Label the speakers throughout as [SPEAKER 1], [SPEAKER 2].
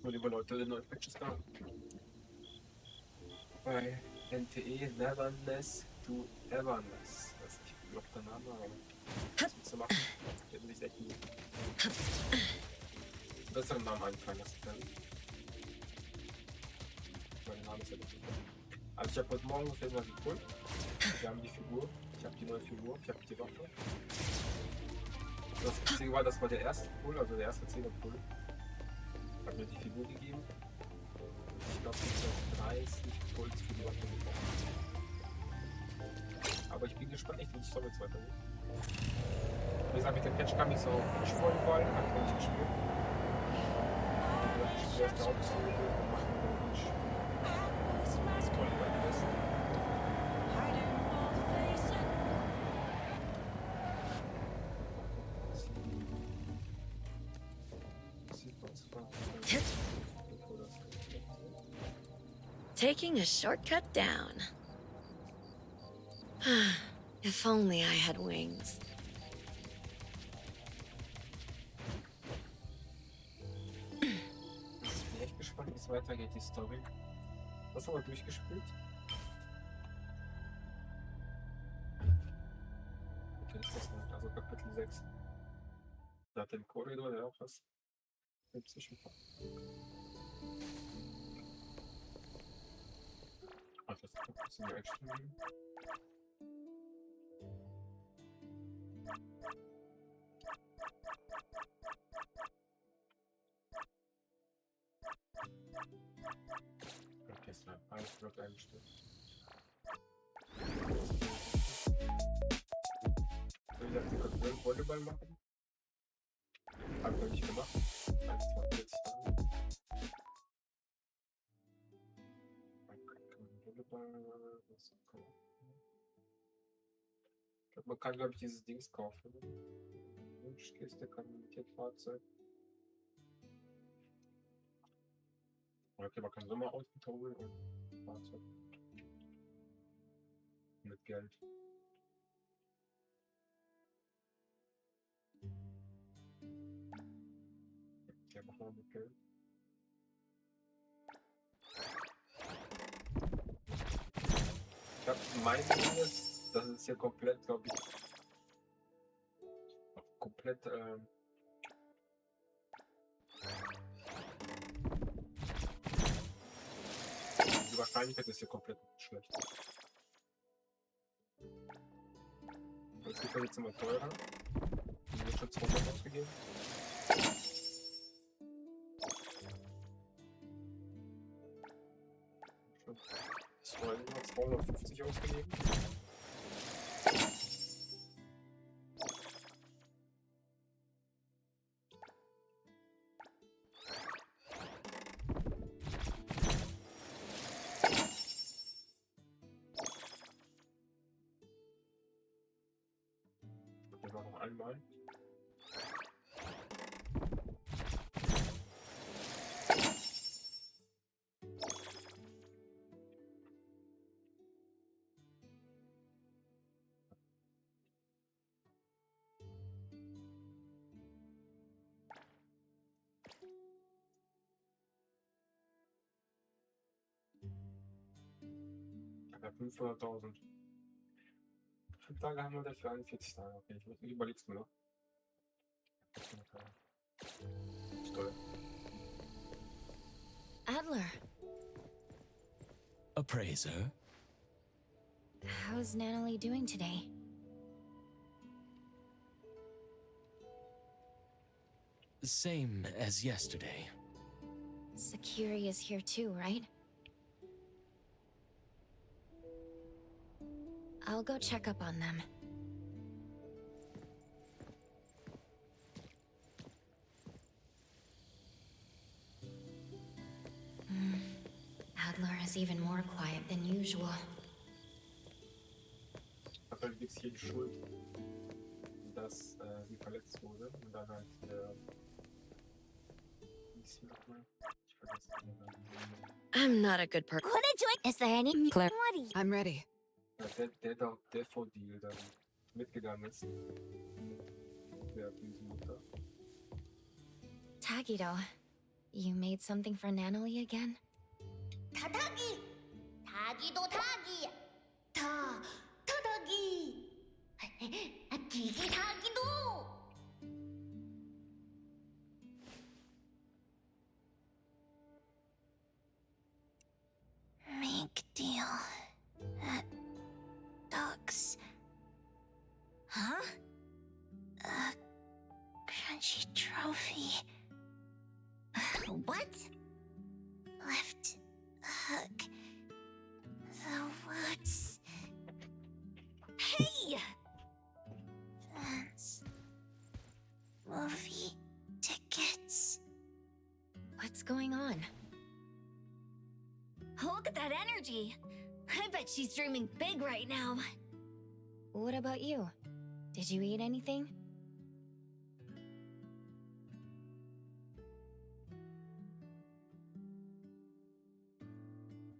[SPEAKER 1] mal lieber Leute in neuen Patches da. Bei NTE Neverness to Everness. Das ist nicht noch der Name, aber was willst du machen? Der will ich echt nicht. Besseren Namen einfallen lassen können. Mein Name ist ja nicht super. Also ich habe heute Morgen auf jeden Fall geholt. Wir haben die Figur. Ich habe die neue Figur. Ich habe die Waffe. Das Witzige war, das war der erste Pool, also der erste 10er Pool. Hat mir die Figur gegeben. Ich glaube, ich habe 30 Puls für die Waffe bekommen. Aber ich bin gespannt, echt, wie die Story jetzt weitergeht. Wie gesagt, mit dem Patch kam ich so Beachvolleyball, habe ich noch nicht gespielt. Ich bin erst der Hauptstory und machen wir Beachvolleyball besten.
[SPEAKER 2] Taking a shortcut down. If only I had wings.
[SPEAKER 1] Ich bin echt gespannt, wie es weitergeht, die Story. Das haben wir durchgespielt. Okay, ist das nicht. Also Kapitel 6. Da hat den Korridor, der auch was. Ach, das ist ein bisschen Action. Okay, ist ein Block eingestellt. So, ich dachte, ich könnte Volleyball machen. Hab ich noch nicht gemacht. 42 Tage. Ich glaube, man kann, glaube ich, dieses Dings kaufen. Wunschkiste, kommentiert Fahrzeug. Okay, man kann Sommerauto holen und Fahrzeug. Mit Geld. Ja, machen wir mit Geld. Ich habe mein Ding ist, das ist hier komplett, glaube ich, komplett, die Wahrscheinlichkeit ist hier komplett schlecht. Jetzt wird jetzt immer teurer. Die wird schon 200 ausgegeben. Schon 250 ausgegeben. Wir machen noch einmal. Ja, 500.000. 5 Tage haben wir dafür 41 Tage. Okay, ich überleg's mir noch. Toll.
[SPEAKER 2] Adler,
[SPEAKER 3] Appraiser?
[SPEAKER 4] How's Natalie doing today?
[SPEAKER 3] Same as yesterday.
[SPEAKER 4] Sakiri is here too, right? I'll go check up on them. Adler is even more quiet than usual.
[SPEAKER 1] Ich habe halt jetzt hier die Schuld, dass sie verletzt wurde und dann halt wie ist sie nochmal? Ich vergesse den Namen.
[SPEAKER 2] I'm not a good person.
[SPEAKER 4] Is there any
[SPEAKER 2] Claire.
[SPEAKER 5] I'm ready.
[SPEAKER 1] Ja, der von Deal dann mitgegangen ist. Der böse Mutter.
[SPEAKER 4] Tagido? You made something for Natalie again?
[SPEAKER 5] 타다기! 타기도 타기! 타다기! 기기 타기도! Make deal. Dogs. Huh? A crunchy trophy. What? Left hook. The woods. Hey! Fans. Movie tickets.
[SPEAKER 4] What's going on?
[SPEAKER 5] Look at that energy. I bet she's dreaming big right now.
[SPEAKER 4] What about you? Did you eat anything?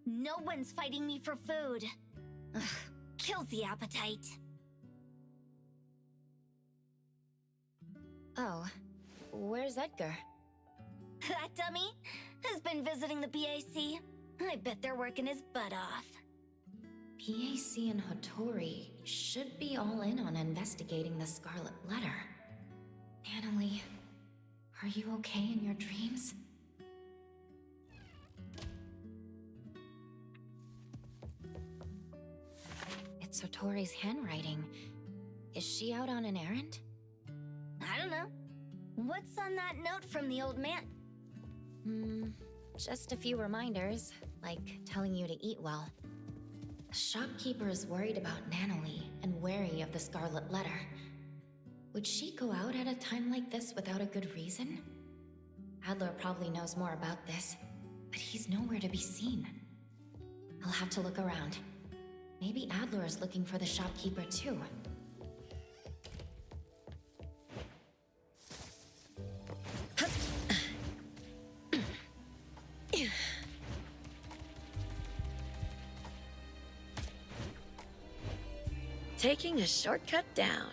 [SPEAKER 5] No one's fighting me for food. Ugh, kills the appetite.
[SPEAKER 4] Oh, where's Edgar?
[SPEAKER 5] That dummy has been visiting the BAC. I bet they're working his butt off.
[SPEAKER 4] PAC and Hattori should be all in on investigating the Scarlet Letter. Natalie, are you okay in your dreams? It's Hattori's handwriting. Is she out on an errand?
[SPEAKER 5] I don't know. What's on that note from the old man?
[SPEAKER 4] Just a few reminders, like telling you to eat well. The shopkeeper is worried about Natalie and wary of the Scarlet Letter. Would she go out at a time like this without a good reason? Adler probably knows more about this, but he's nowhere to be seen. I'll have to look around. Maybe Adler is looking for the shopkeeper too.
[SPEAKER 2] Taking a shortcut down.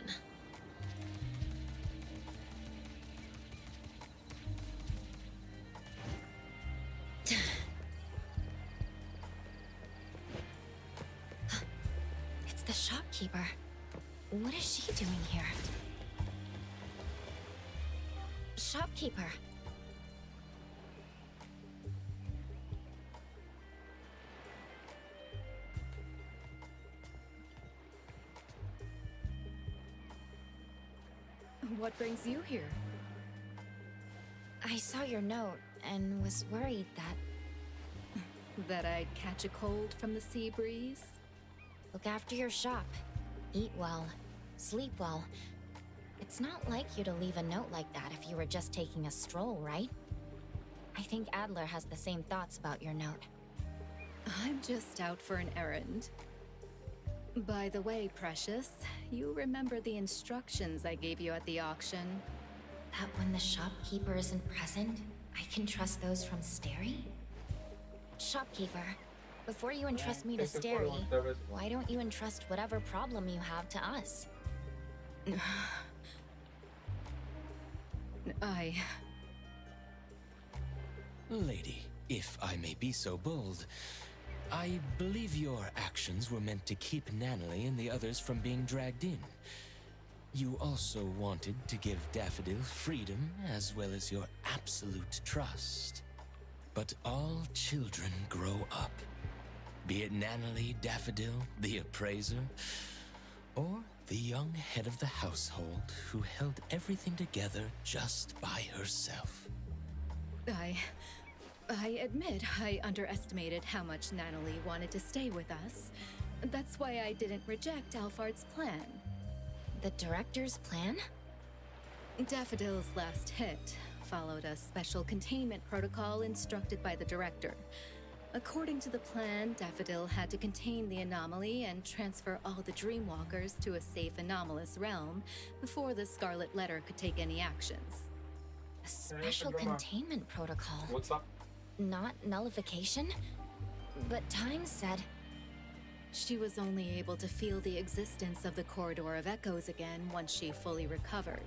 [SPEAKER 4] It's the shopkeeper. What is she doing here? Shopkeeper.
[SPEAKER 6] What brings you here?
[SPEAKER 4] I saw your note and was worried that...
[SPEAKER 6] That I'd catch a cold from the sea breeze?
[SPEAKER 4] Look after your shop. Eat well. Sleep well. It's not like you to leave a note like that if you were just taking a stroll, right? I think Adler has the same thoughts about your note.
[SPEAKER 6] I'm just out for an errand. By the way, Precious, you remember the instructions I gave you at the auction?
[SPEAKER 4] That when the shopkeeper isn't present, I can trust those from Stary? Shopkeeper, before you entrust me to Stary, why don't you entrust whatever problem you have to us?
[SPEAKER 3] Lady, if I may be so bold, I believe your actions were meant to keep Natalie and the others from being dragged in. You also wanted to give Daffodil freedom as well as your absolute trust. But all children grow up. Be it Natalie Daffodil, the appraiser, or the young head of the household who held everything together just by herself.
[SPEAKER 6] I admit I underestimated how much Natalie wanted to stay with us. That's why I didn't reject Alphard's plan.
[SPEAKER 4] The director's plan?
[SPEAKER 6] Daffodil's last hit followed a special containment protocol instructed by the director. According to the plan, Daffodil had to contain the anomaly and transfer all the Dreamwalkers to a safe anomalous realm before the Scarlet Letter could take any actions.
[SPEAKER 4] A special containment protocol.
[SPEAKER 1] What's up?
[SPEAKER 4] Not nullification? But Time said...
[SPEAKER 6] She was only able to feel the existence of the Corridor of Echoes again once she fully recovered.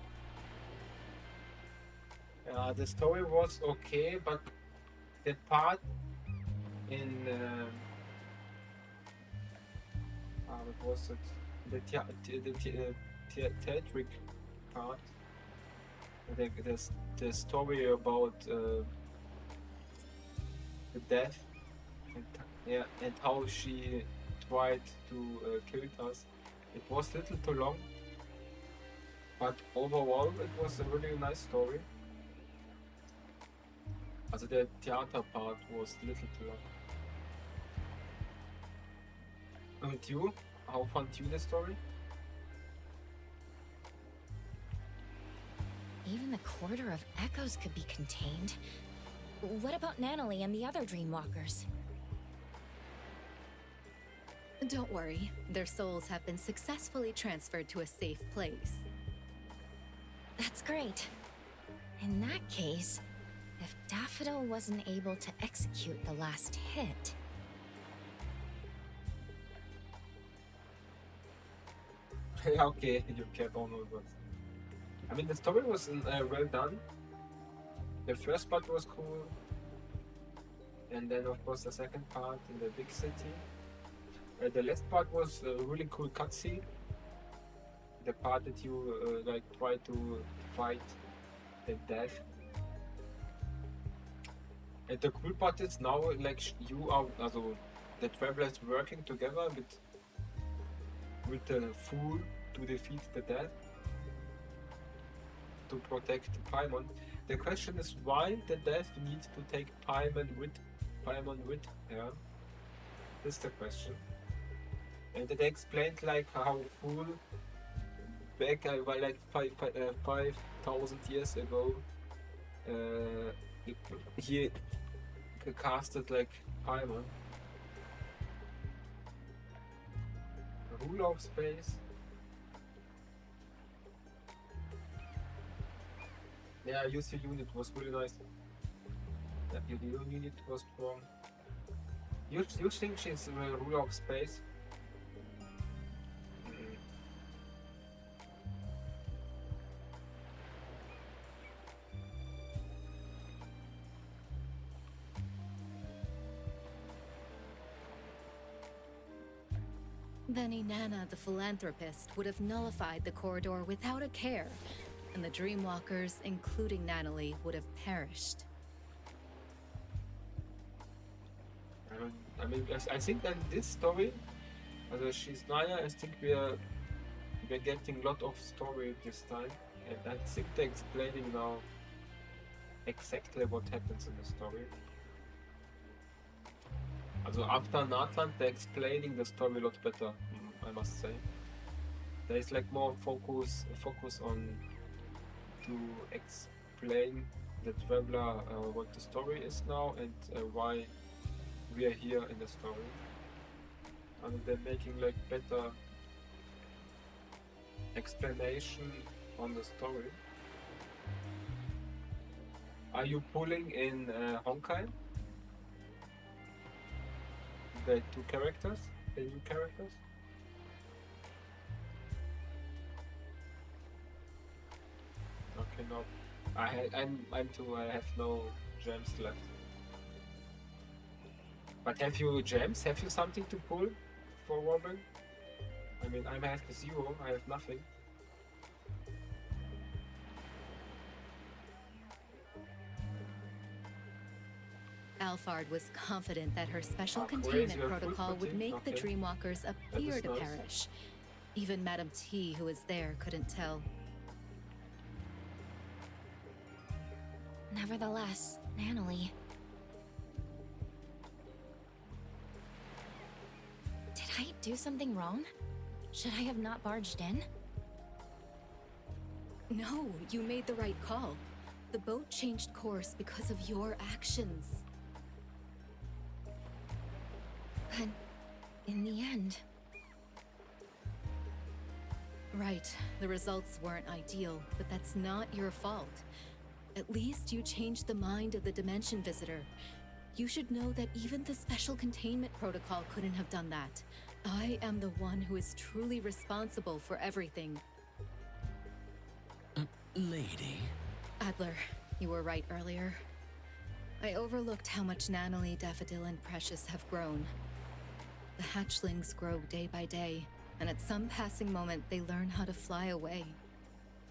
[SPEAKER 1] The story was okay, but the part in what was it? The theatric part. The story about the death and and how she tried to kill us. It was a little too long, but overall it was a really nice story. Also the theater part was a little too long. And you? How fand you the story?
[SPEAKER 4] Even the quarter of echoes could be contained. What about Natalie and the other Dreamwalkers?
[SPEAKER 6] Don't worry, their souls have been successfully transferred to a safe place.
[SPEAKER 4] That's great. In that case, if Daffodil wasn't able to execute the last hit...
[SPEAKER 1] Yeah, okay, you care about all words. I mean, the story was well done. The first part was cool, and then of course the second part in the big city. The last part was a really cool cutscene. The part that you like try to fight the death. And the cool part is now like you are, also the travelers working together with the fool to defeat the death, to protect Paimon. The question is why the death needs to take Paimon with her. This is the question. And they explained like how fool back like 5,000 years ago he casted like Paimon. Ruler of space. Yeah, use your unit was really nice. Yeah, your unit was strong. You think she's a ruler of space?
[SPEAKER 6] Then Inanna, the philanthropist, would have nullified the corridor without a care, and the Dreamwalkers, including Natalie, would have perished.
[SPEAKER 1] I mean, I think that this story, she's Naya, I think we're getting a lot of story this time, and I think they're explaining now exactly what happens in the story. Also after Nathan, they're explaining the story a lot better, I must say. There is like more focus on to explain the traveler what the story is now and why we are here in the story. And they're making like better explanation on the story. Are you pulling in Honkai? The two characters? The new characters? Okay, no. I'm too. I have no gems left. But have you gems? Have you something to pull for Robin? I mean, I have 0. I have nothing.
[SPEAKER 6] Alphard was confident that her special
[SPEAKER 1] Crazy,
[SPEAKER 6] containment
[SPEAKER 1] you're
[SPEAKER 6] protocol would
[SPEAKER 1] full-footed,
[SPEAKER 6] make the
[SPEAKER 1] okay.
[SPEAKER 6] Dreamwalkers appear
[SPEAKER 1] is
[SPEAKER 6] to
[SPEAKER 1] nice.
[SPEAKER 6] perish. Even Madame T, who was there, couldn't tell.
[SPEAKER 4] Nevertheless, Natalie... Did I do something wrong? Should I have not barged in?
[SPEAKER 6] No, you made the right call. The boat changed course because of your actions.
[SPEAKER 4] But in the end...
[SPEAKER 6] Right, the results weren't ideal, but that's not your fault. At least you changed the mind of the Dimension Visitor. You should know that even the special containment protocol couldn't have done that. I am the one who is truly responsible for everything.
[SPEAKER 3] Lady.
[SPEAKER 6] Adler, You were right earlier. I overlooked how much Natalie, Daffodil, and Precious have grown. The hatchlings grow day by day, and at some passing moment they learn how to fly away.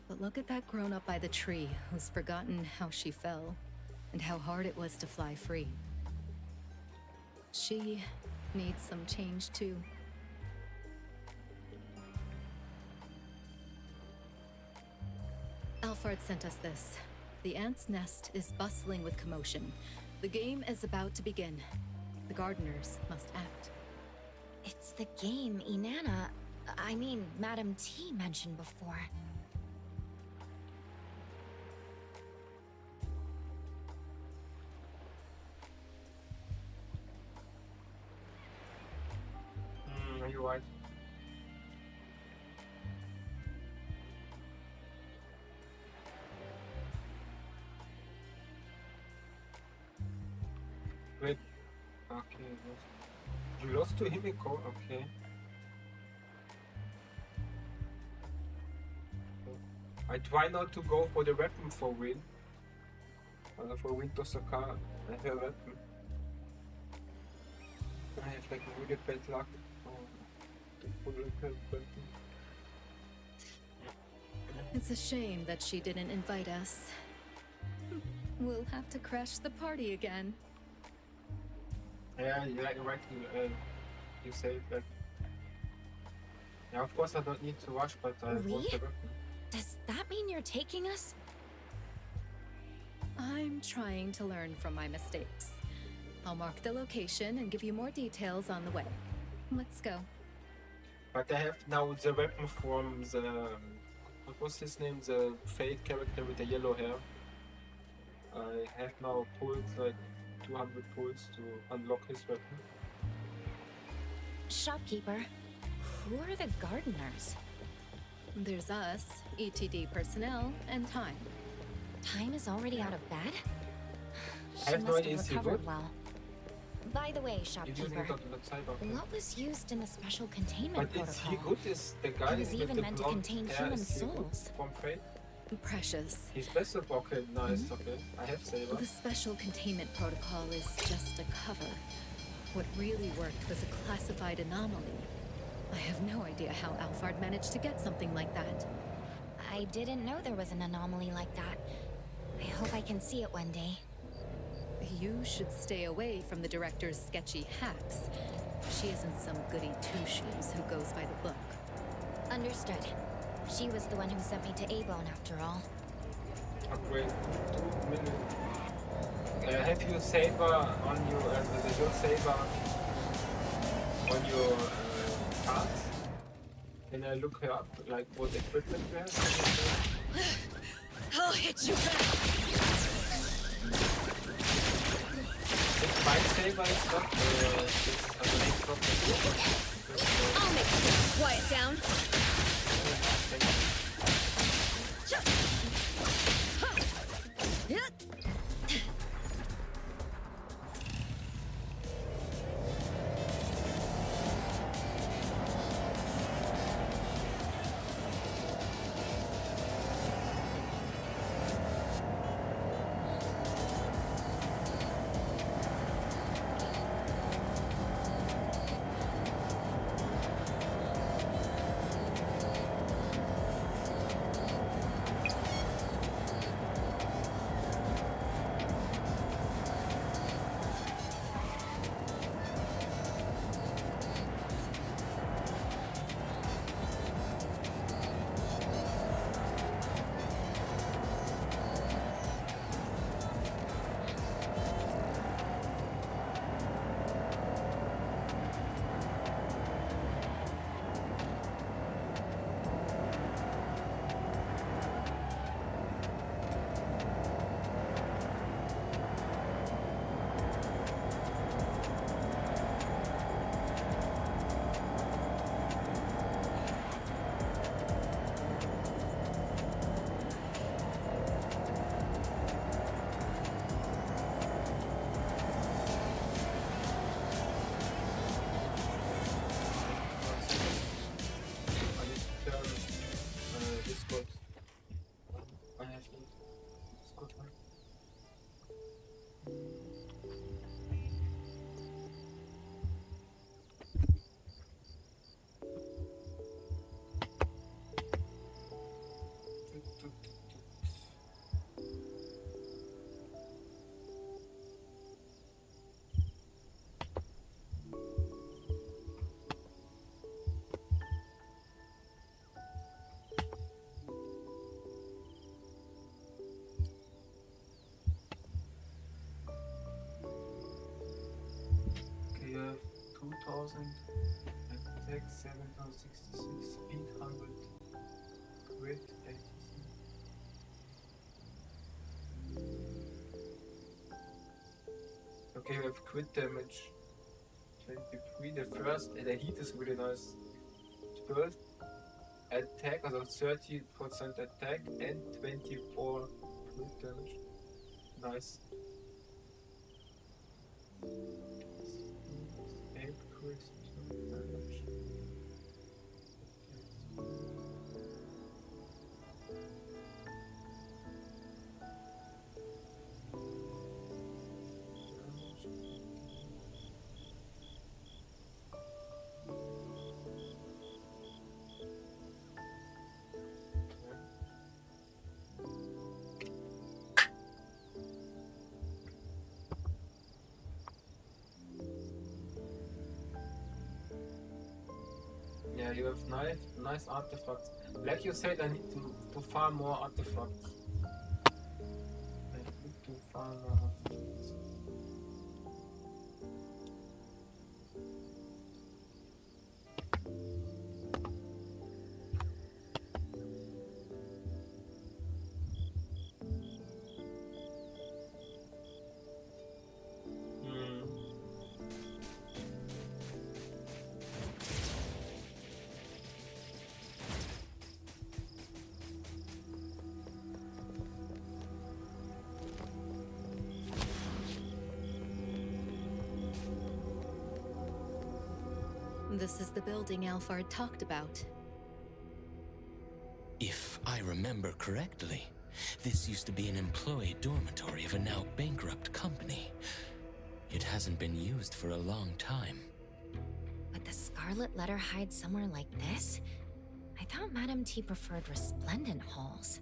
[SPEAKER 6] But look at that grown-up by the tree who's forgotten how she fell, and how hard it was to fly free. She needs some change too. Alfard sent us this. The ant's nest is bustling with commotion. The game is about to begin. The gardeners must act.
[SPEAKER 4] It's the game Madam T mentioned before.
[SPEAKER 1] Are you right? Wait. Okay. You lost to Himiko? Okay. I try not to go for the weapon for win. For win to Saka, I have a weapon. I have like really bad luck. To pull a weapon.
[SPEAKER 6] It's a shame that she didn't invite us. We'll have to crash the party again.
[SPEAKER 1] Yeah, you're right. You say that. Yeah, of course I don't need to rush, but I
[SPEAKER 4] We?
[SPEAKER 1] want the weapon.
[SPEAKER 4] Does that mean you're taking us?
[SPEAKER 6] I'm trying to learn from my mistakes. I'll mark the location and give you more details on the way. Let's go.
[SPEAKER 1] But I have now the weapon from the... What was his name? The Fate character with the yellow hair. I have now pulled like 200 pulls to unlock his weapon.
[SPEAKER 4] Shopkeeper, who are the gardeners?
[SPEAKER 6] There's us, ETD personnel, and Time.
[SPEAKER 4] Time is already out of bed?
[SPEAKER 1] I
[SPEAKER 4] She
[SPEAKER 1] have no
[SPEAKER 4] must
[SPEAKER 1] idea,
[SPEAKER 4] have
[SPEAKER 1] is he
[SPEAKER 4] recovered
[SPEAKER 1] good?
[SPEAKER 4] well. By the way,
[SPEAKER 1] He's using
[SPEAKER 4] shopkeeper,
[SPEAKER 1] it on the side of
[SPEAKER 4] what was used in the special containment
[SPEAKER 1] But is
[SPEAKER 4] protocol?
[SPEAKER 1] he good? Is the guy
[SPEAKER 4] It was
[SPEAKER 1] with
[SPEAKER 4] even
[SPEAKER 1] the
[SPEAKER 4] meant to
[SPEAKER 1] blonde
[SPEAKER 4] contain
[SPEAKER 1] hair,
[SPEAKER 4] human
[SPEAKER 1] is he good
[SPEAKER 4] souls.
[SPEAKER 1] from Fate?
[SPEAKER 6] Precious.
[SPEAKER 1] He's better. Okay, nice. Okay, I have Saber.
[SPEAKER 6] The special containment protocol is just a cover. What really worked was a classified anomaly. I have no idea how Alfard managed to get something like that.
[SPEAKER 4] I didn't know there was an anomaly like that. I hope I can see it one day.
[SPEAKER 6] You should stay away from the director's sketchy hacks. She isn't some goody two-shoes who goes by the book.
[SPEAKER 4] Understood. She was the one who sent me to A-Bone after all.
[SPEAKER 1] Upgrade 2 million. Have you Saber on your your Saber on your cards? Can I look her up, like what equipment we have?
[SPEAKER 2] I'll hit you back.
[SPEAKER 1] It's my Saber, it's not it's not the
[SPEAKER 2] I'll make you quiet down.
[SPEAKER 1] Attack 766, speed 100, crit 83. Okay, we have crit damage 23. The heat is really nice. 12 attack, also 30% attack and 24 crit damage. Nice. 8 crit damage. Yeah, you have nice artifacts. Like you said, I need to farm more artifacts. I need to farm more artifacts.
[SPEAKER 6] This is the building Alphard talked about.
[SPEAKER 3] If I remember correctly, this used to be an employee dormitory of a now bankrupt company. It hasn't been used for a long time.
[SPEAKER 4] But the Scarlet Letter hide somewhere like this? I thought Madame T preferred resplendent halls.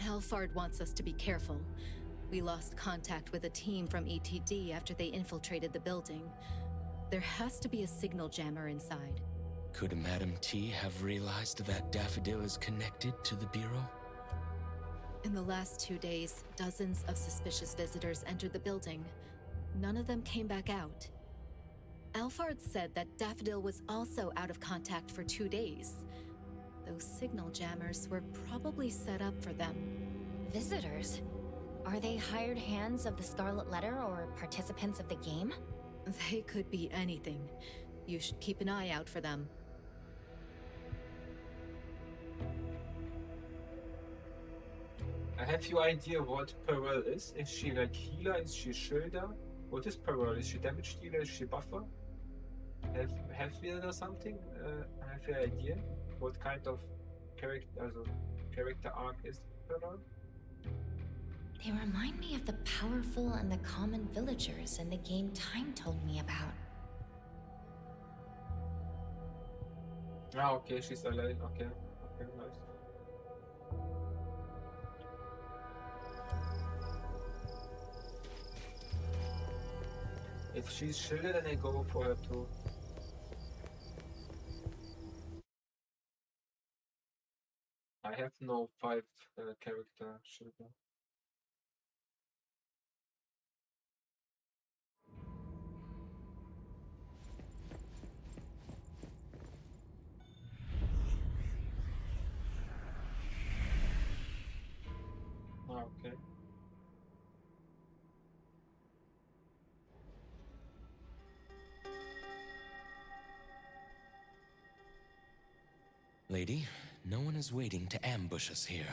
[SPEAKER 6] Alphard wants us to be careful. We lost contact with a team from ETD after they infiltrated the building. There has to be a signal jammer inside.
[SPEAKER 3] Could Madame T have realized that Daffodil is connected to the Bureau?
[SPEAKER 6] In the last 2 days, dozens of suspicious visitors entered the building. None of them came back out. Alphard said that Daffodil was also out of contact for 2 days. Those signal jammers were probably set up for them.
[SPEAKER 4] Visitors? Are they hired hands of the Scarlet Letter or participants of the game?
[SPEAKER 6] They could be anything. You should keep an eye out for them.
[SPEAKER 1] I have no idea what Pearl is. Is she like healer? Is she shielder? What is Pearl? Is she damage dealer? Is she buffer? Have we or something? I have an idea what kind of character arc is Pearl?
[SPEAKER 4] They remind me of the powerful and the common villagers in the game Time told me about.
[SPEAKER 1] Ah, okay, she's alive. Okay, nice. If she's shielded, then I go for her too. I have no 5 character shielder. Ah, okay.
[SPEAKER 3] Lady, no one is waiting to ambush us here.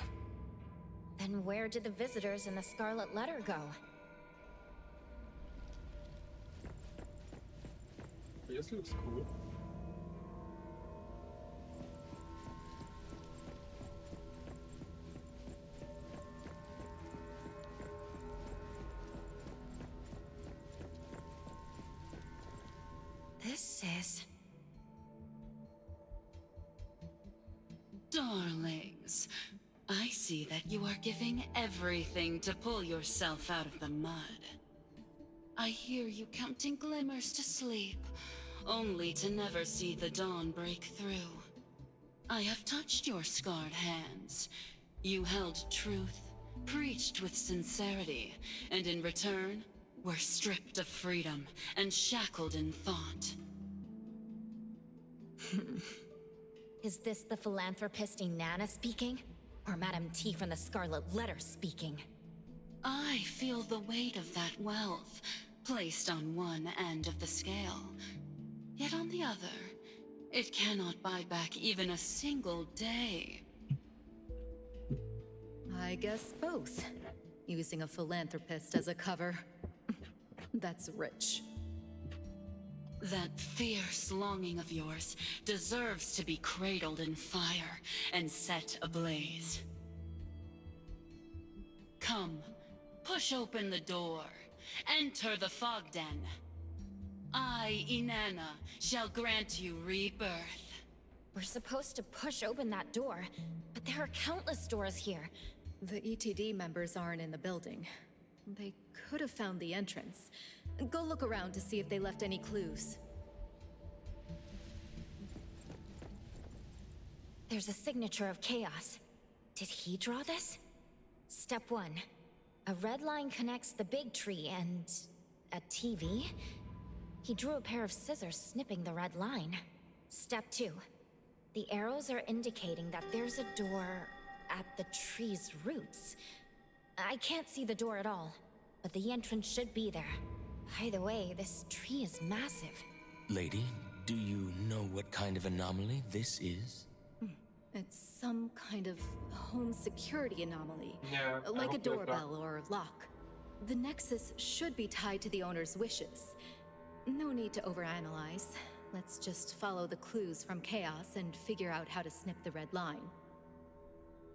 [SPEAKER 4] Then where did the visitors in the Scarlet Letter go?
[SPEAKER 1] This looks cool.
[SPEAKER 4] This is...
[SPEAKER 7] Darlings, I see that you are giving everything to pull yourself out of the mud. I hear you counting glimmers to sleep, only to never see the dawn break through. I have touched your scarred hands. You held truth, preached with sincerity, and in return, we're stripped of freedom and shackled in thought.
[SPEAKER 4] Is this the philanthropist Inanna speaking? Or Madame T from the Scarlet Letter speaking?
[SPEAKER 7] I feel the weight of that wealth placed on one end of the scale. Yet on the other, it cannot buy back even a single day.
[SPEAKER 6] I guess both. Using a philanthropist as a cover. That's rich.
[SPEAKER 7] That fierce longing of yours deserves to be cradled in fire and set ablaze. Come, push open the door. Enter the Fogden. I, Inanna, shall grant you rebirth.
[SPEAKER 4] We're supposed to push open that door, but there are countless doors here.
[SPEAKER 6] The ETD members aren't in the building. They could have found the entrance. Go look around to see if they left any clues.
[SPEAKER 4] There's a signature of chaos. Did he draw this? Step 1. A red line connects the big tree and... a TV? He drew a pair of scissors snipping the red line. Step 2. The arrows are indicating that there's a door at the tree's roots. I can't see the door at all, but the entrance should be there. By the way, this tree is massive.
[SPEAKER 3] Lady, do you know what kind of anomaly this is?
[SPEAKER 6] It's some kind of home security anomaly.
[SPEAKER 1] Yeah, I
[SPEAKER 6] Like a
[SPEAKER 1] hope there's
[SPEAKER 6] doorbell or lock. The nexus should be tied to the owner's wishes. No need to overanalyze. Let's just follow the clues from Chaos and figure out how to snip the red line.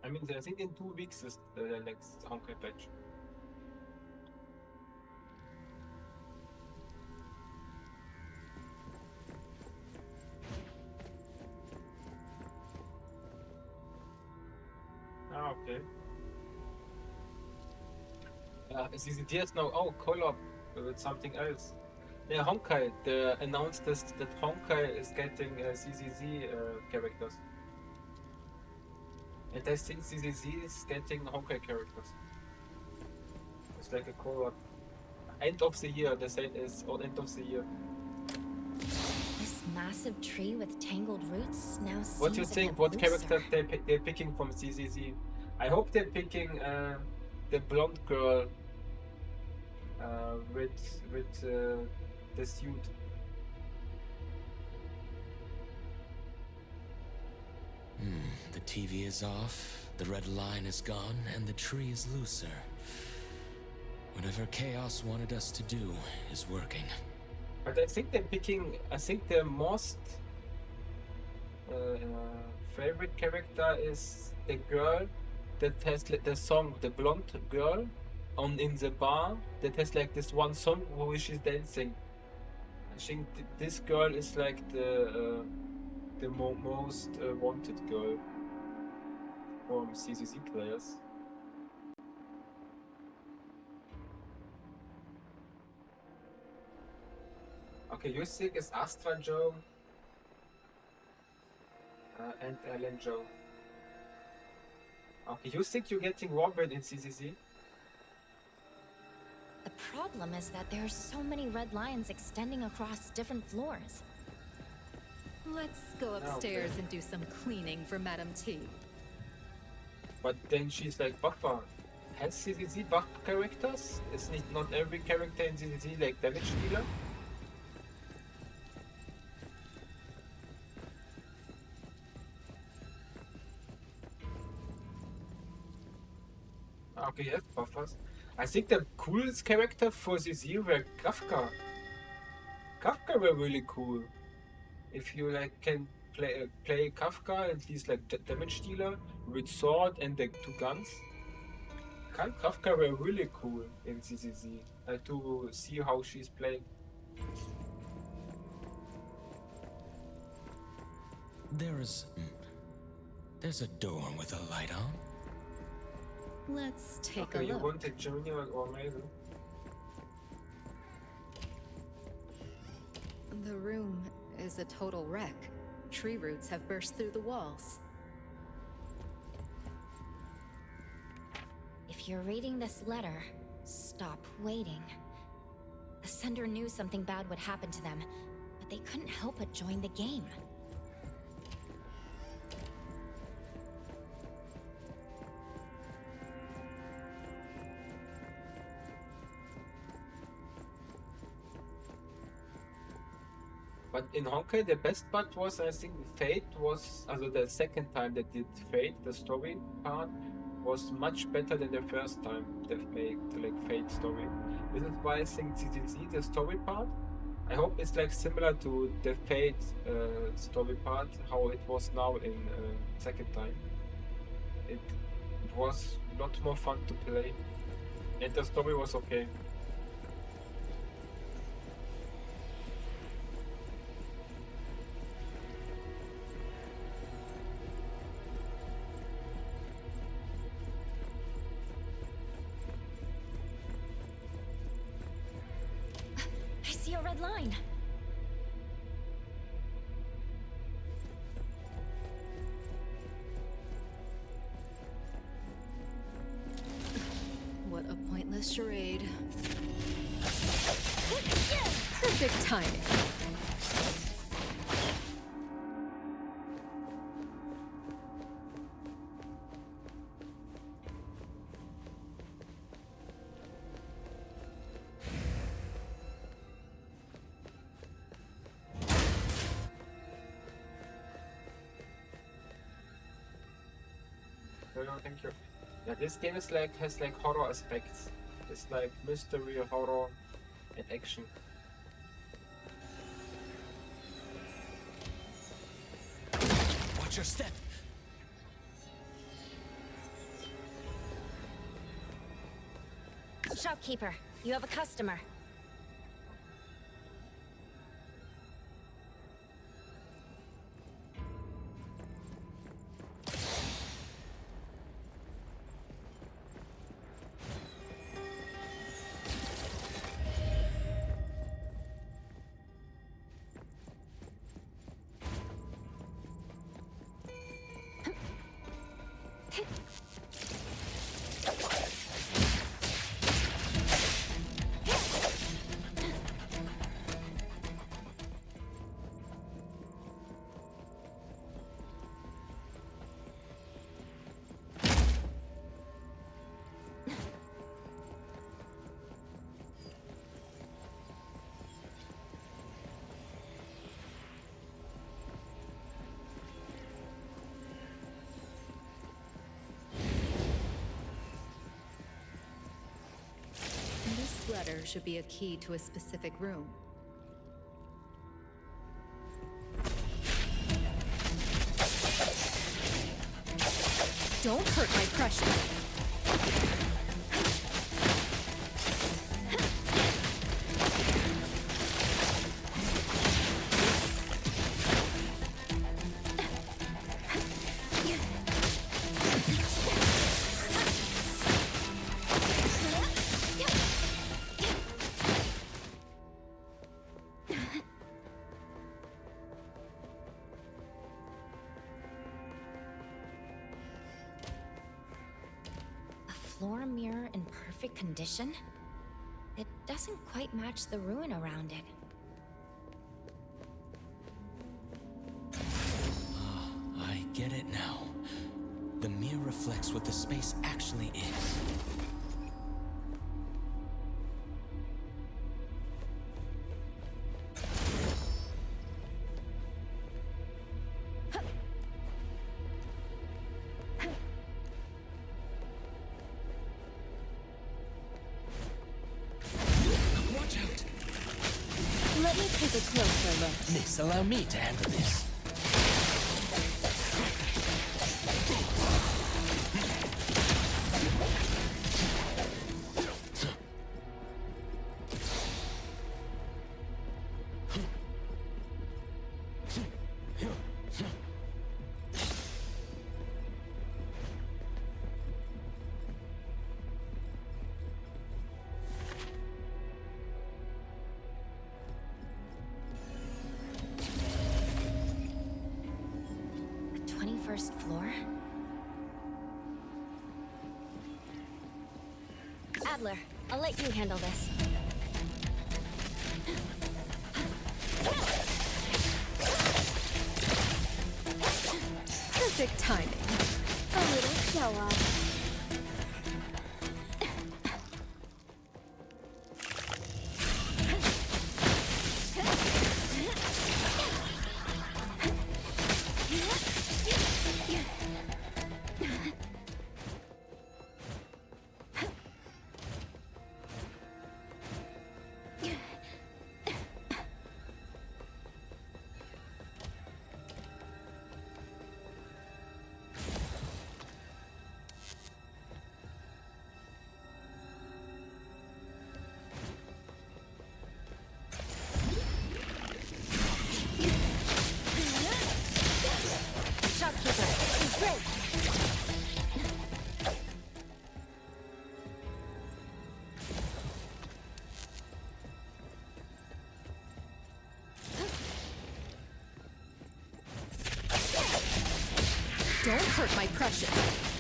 [SPEAKER 1] I mean, I think in 2 weeks is the next Honkai patch. Ah, okay. CCD is now collab with something else. Yeah, Honkai. They announced this, that Honkai is getting CCZ characters. And I think CCZ is getting Honkai characters. It's like a collab. End of the year, they said is or end of the year.
[SPEAKER 4] This massive tree with tangled roots now seems
[SPEAKER 1] What do you
[SPEAKER 4] a
[SPEAKER 1] think?
[SPEAKER 4] bit
[SPEAKER 1] What
[SPEAKER 4] looser.
[SPEAKER 1] character they're picking from CCZ? I hope they're picking the blonde girl with the suit.
[SPEAKER 3] The TV is off, the red line is gone, and the tree is looser. Whatever Chaos wanted us to do is working.
[SPEAKER 1] But I think they're picking. I think their most favorite character is the girl that has the song, the blonde girl, in the bar that has like this one song where she's dancing. I think this girl is like the most wanted girl from CCC players. Okay, Yusik is Astra Joe and Ellen Joe. Okay, Yusik, you're getting Robin in CCC.
[SPEAKER 4] The problem is that there are so many red lines extending across different floors.
[SPEAKER 6] Let's go upstairs and do some cleaning for Madame T.
[SPEAKER 1] But then she's like, Buffer. Has CCC buff characters? Is not every character in CCC like damage dealer? Okay, yes, buffers. I think the coolest character for CCC were Kafka. Kafka were really cool. If you like can play Kafka and he's like damage dealer with sword and like 2 guns. Kafka were really cool in CCC. To see how she's playing.
[SPEAKER 3] There's a door with a light on.
[SPEAKER 6] Let's take
[SPEAKER 1] Okay,
[SPEAKER 6] a
[SPEAKER 1] you
[SPEAKER 6] look.
[SPEAKER 1] want a junior or maybe?
[SPEAKER 6] The room is a total wreck. Tree roots have burst through the walls.
[SPEAKER 4] If If you're reading this letter, stop waiting. The sender knew something bad would happen to them, but they couldn't help but join the game.
[SPEAKER 1] But in Honkai, the best part was, I think, Fate was, also the second time they did Fate, the story part, was much better than the first time they made like Fate story. This is why I think CCC, the story part, I hope it's like similar to the Fate story part, how it was now in second time. It was a lot more fun to play, and the story was okay.
[SPEAKER 4] I see a red line.
[SPEAKER 6] What a pointless charade. Perfect timing.
[SPEAKER 1] No, thank you. Yeah, this game is like has like horror aspects. It's like mystery, horror, and action.
[SPEAKER 3] Watch your step.
[SPEAKER 4] Shopkeeper, you have a customer.
[SPEAKER 6] This letter should be a key to a specific room. Don't hurt my precious.
[SPEAKER 4] Floor mirror in perfect condition? It doesn't quite match the ruin around it.
[SPEAKER 3] I get it now. The mirror reflects what the space actually is.
[SPEAKER 6] Let me take a closer look.
[SPEAKER 3] Miss, allow me to handle this.
[SPEAKER 4] First floor?
[SPEAKER 5] Adler, I'll let you handle this.
[SPEAKER 6] Perfect timing.
[SPEAKER 5] A little show-off.
[SPEAKER 6] Don't hurt my precious.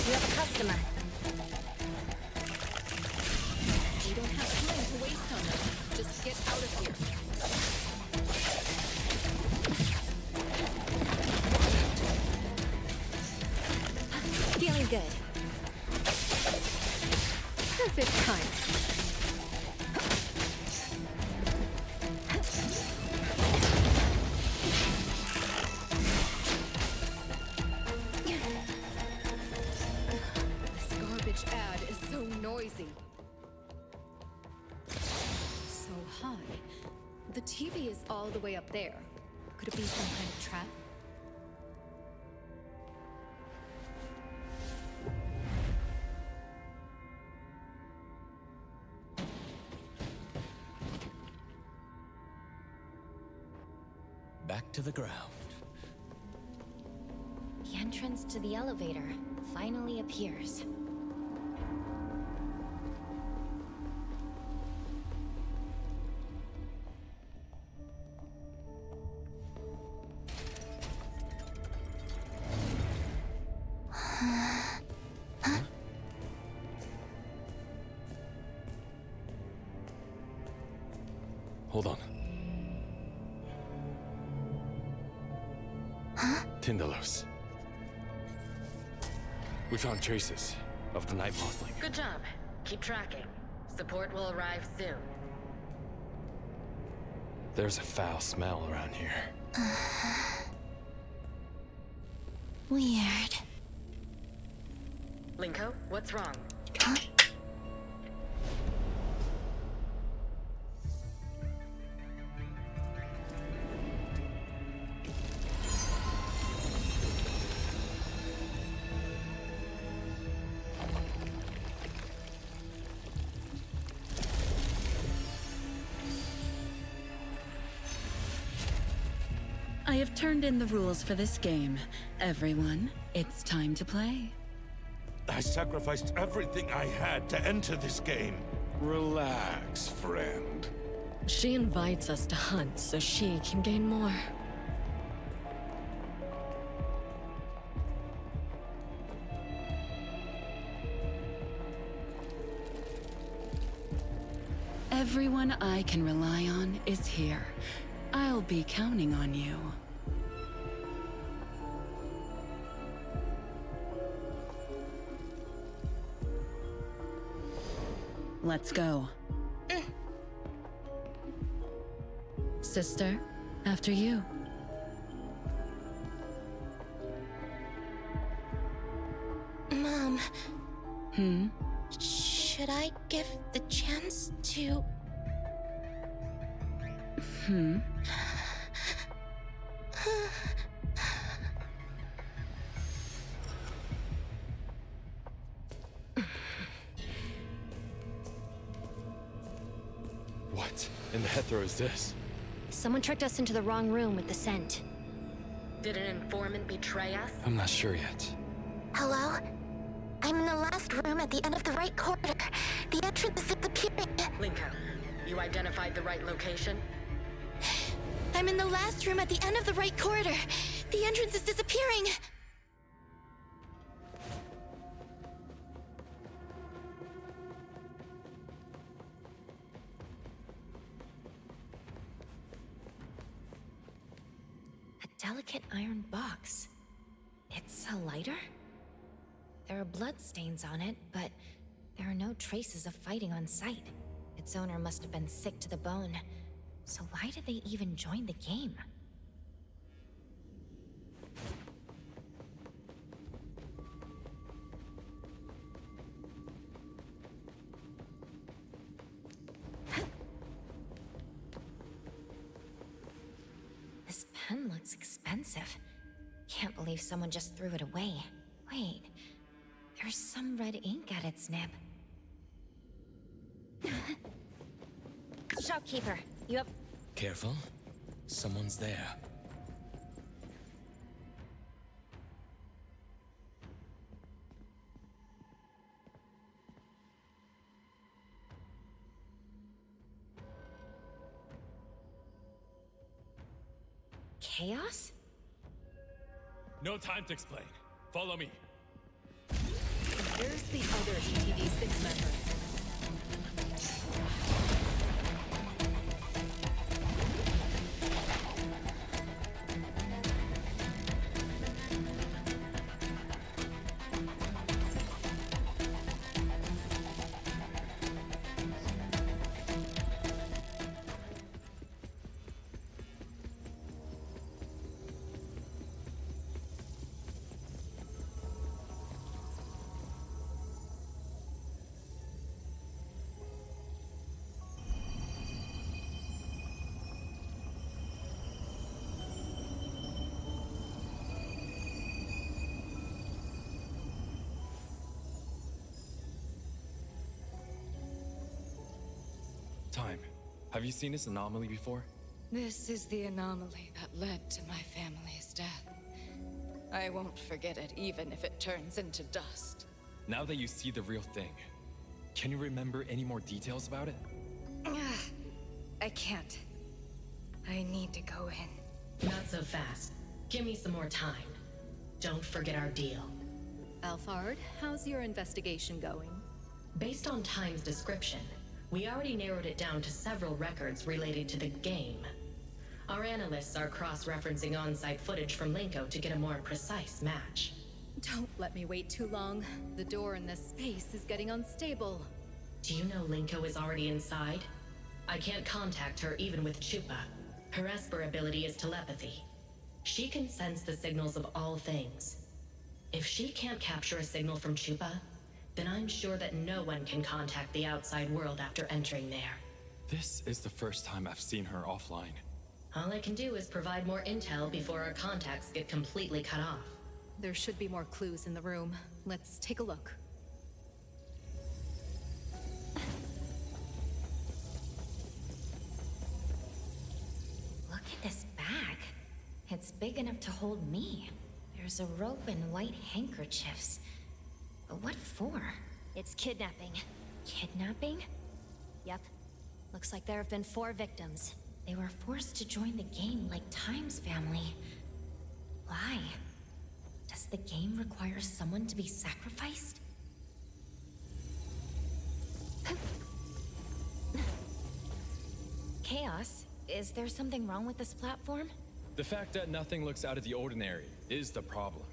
[SPEAKER 5] We have a customer.
[SPEAKER 6] You don't have time to waste on them. Just get out of here.
[SPEAKER 5] Feeling good.
[SPEAKER 6] Perfect time. So high. The TV is all the way up there. Could it be some kind of trap?
[SPEAKER 3] Back to the ground.
[SPEAKER 4] The entrance to the elevator finally appears.
[SPEAKER 8] Hold on. Tindalos. We found traces of the night mothling.
[SPEAKER 9] Good job. Keep tracking. Support will arrive soon.
[SPEAKER 8] There's a foul smell around here.
[SPEAKER 5] Weird.
[SPEAKER 9] Linko, what's wrong?
[SPEAKER 7] I have turned in the rules for this game. Everyone, it's time to play.
[SPEAKER 10] I sacrificed everything I had to enter this game.
[SPEAKER 8] Relax, friend.
[SPEAKER 11] She invites us to hunt so she can gain more.
[SPEAKER 7] Everyone I can rely on is here. I'll be counting on you. Let's go.
[SPEAKER 11] Sister, after you.
[SPEAKER 4] Mom,
[SPEAKER 7] Hmm?
[SPEAKER 4] should I give the chance to...
[SPEAKER 7] Hmm?
[SPEAKER 8] What in the Hethro is this?
[SPEAKER 2] Someone tricked us into the wrong room with the scent.
[SPEAKER 9] Did an informant betray us?
[SPEAKER 8] I'm not sure yet.
[SPEAKER 5] Hello? I'm in the last room at the end of the right corridor. The entrance is disappearing.
[SPEAKER 9] Linko, you identified the right location?
[SPEAKER 5] I'm in the last room at the end of the right corridor. The entrance is disappearing.
[SPEAKER 4] A delicate iron box. It's a lighter? There are bloodstains on it, but there are no traces of fighting on sight. Its owner must have been sick to the bone. So why did they even join the game? This pen looks expensive. Can't believe someone just threw it away. Wait, there's some red ink at its nib.
[SPEAKER 2] Shopkeeper, you have...
[SPEAKER 3] Careful. Someone's there.
[SPEAKER 4] Chaos?
[SPEAKER 8] No time to explain. Follow me.
[SPEAKER 6] Where's the other GTD6 member?
[SPEAKER 8] Time. Have you seen this anomaly before?
[SPEAKER 12] This is the anomaly that led to my family's death. I won't forget it, even if it turns into dust.
[SPEAKER 8] Now that you see the real thing, can you remember any more details about it?
[SPEAKER 12] I can't. I need to go in.
[SPEAKER 9] Not so fast. Give me some more time. Don't forget our deal.
[SPEAKER 6] Alphard, how's your investigation going?
[SPEAKER 9] Based on Time's description, we already narrowed it down to several records related to the game. Our analysts are cross-referencing on-site footage from Linko to get a more precise match.
[SPEAKER 6] Don't let me wait too long. The door in this space is getting unstable.
[SPEAKER 9] Do you know Linko is already inside? I can't contact her even with Chupa. Her Esper ability is telepathy. She can sense the signals of all things. If she can't capture a signal from Chupa, then I'm sure that no one can contact the outside world after entering there.
[SPEAKER 8] This is the first time I've seen her offline.
[SPEAKER 9] All I can do is provide more intel before our contacts get completely cut off.
[SPEAKER 6] There should be more clues in the room. Let's take a look.
[SPEAKER 4] Look at this bag. It's big enough to hold me. There's a rope and white handkerchiefs. But what for?
[SPEAKER 2] It's kidnapping.
[SPEAKER 4] Kidnapping?
[SPEAKER 2] Yep. Looks like there have been 4 victims.
[SPEAKER 4] They were forced to join the game like Time's family. Why? Does the game require someone to be sacrificed? Chaos? Is there something wrong with this platform?
[SPEAKER 8] The fact that nothing looks out of the ordinary is the problem.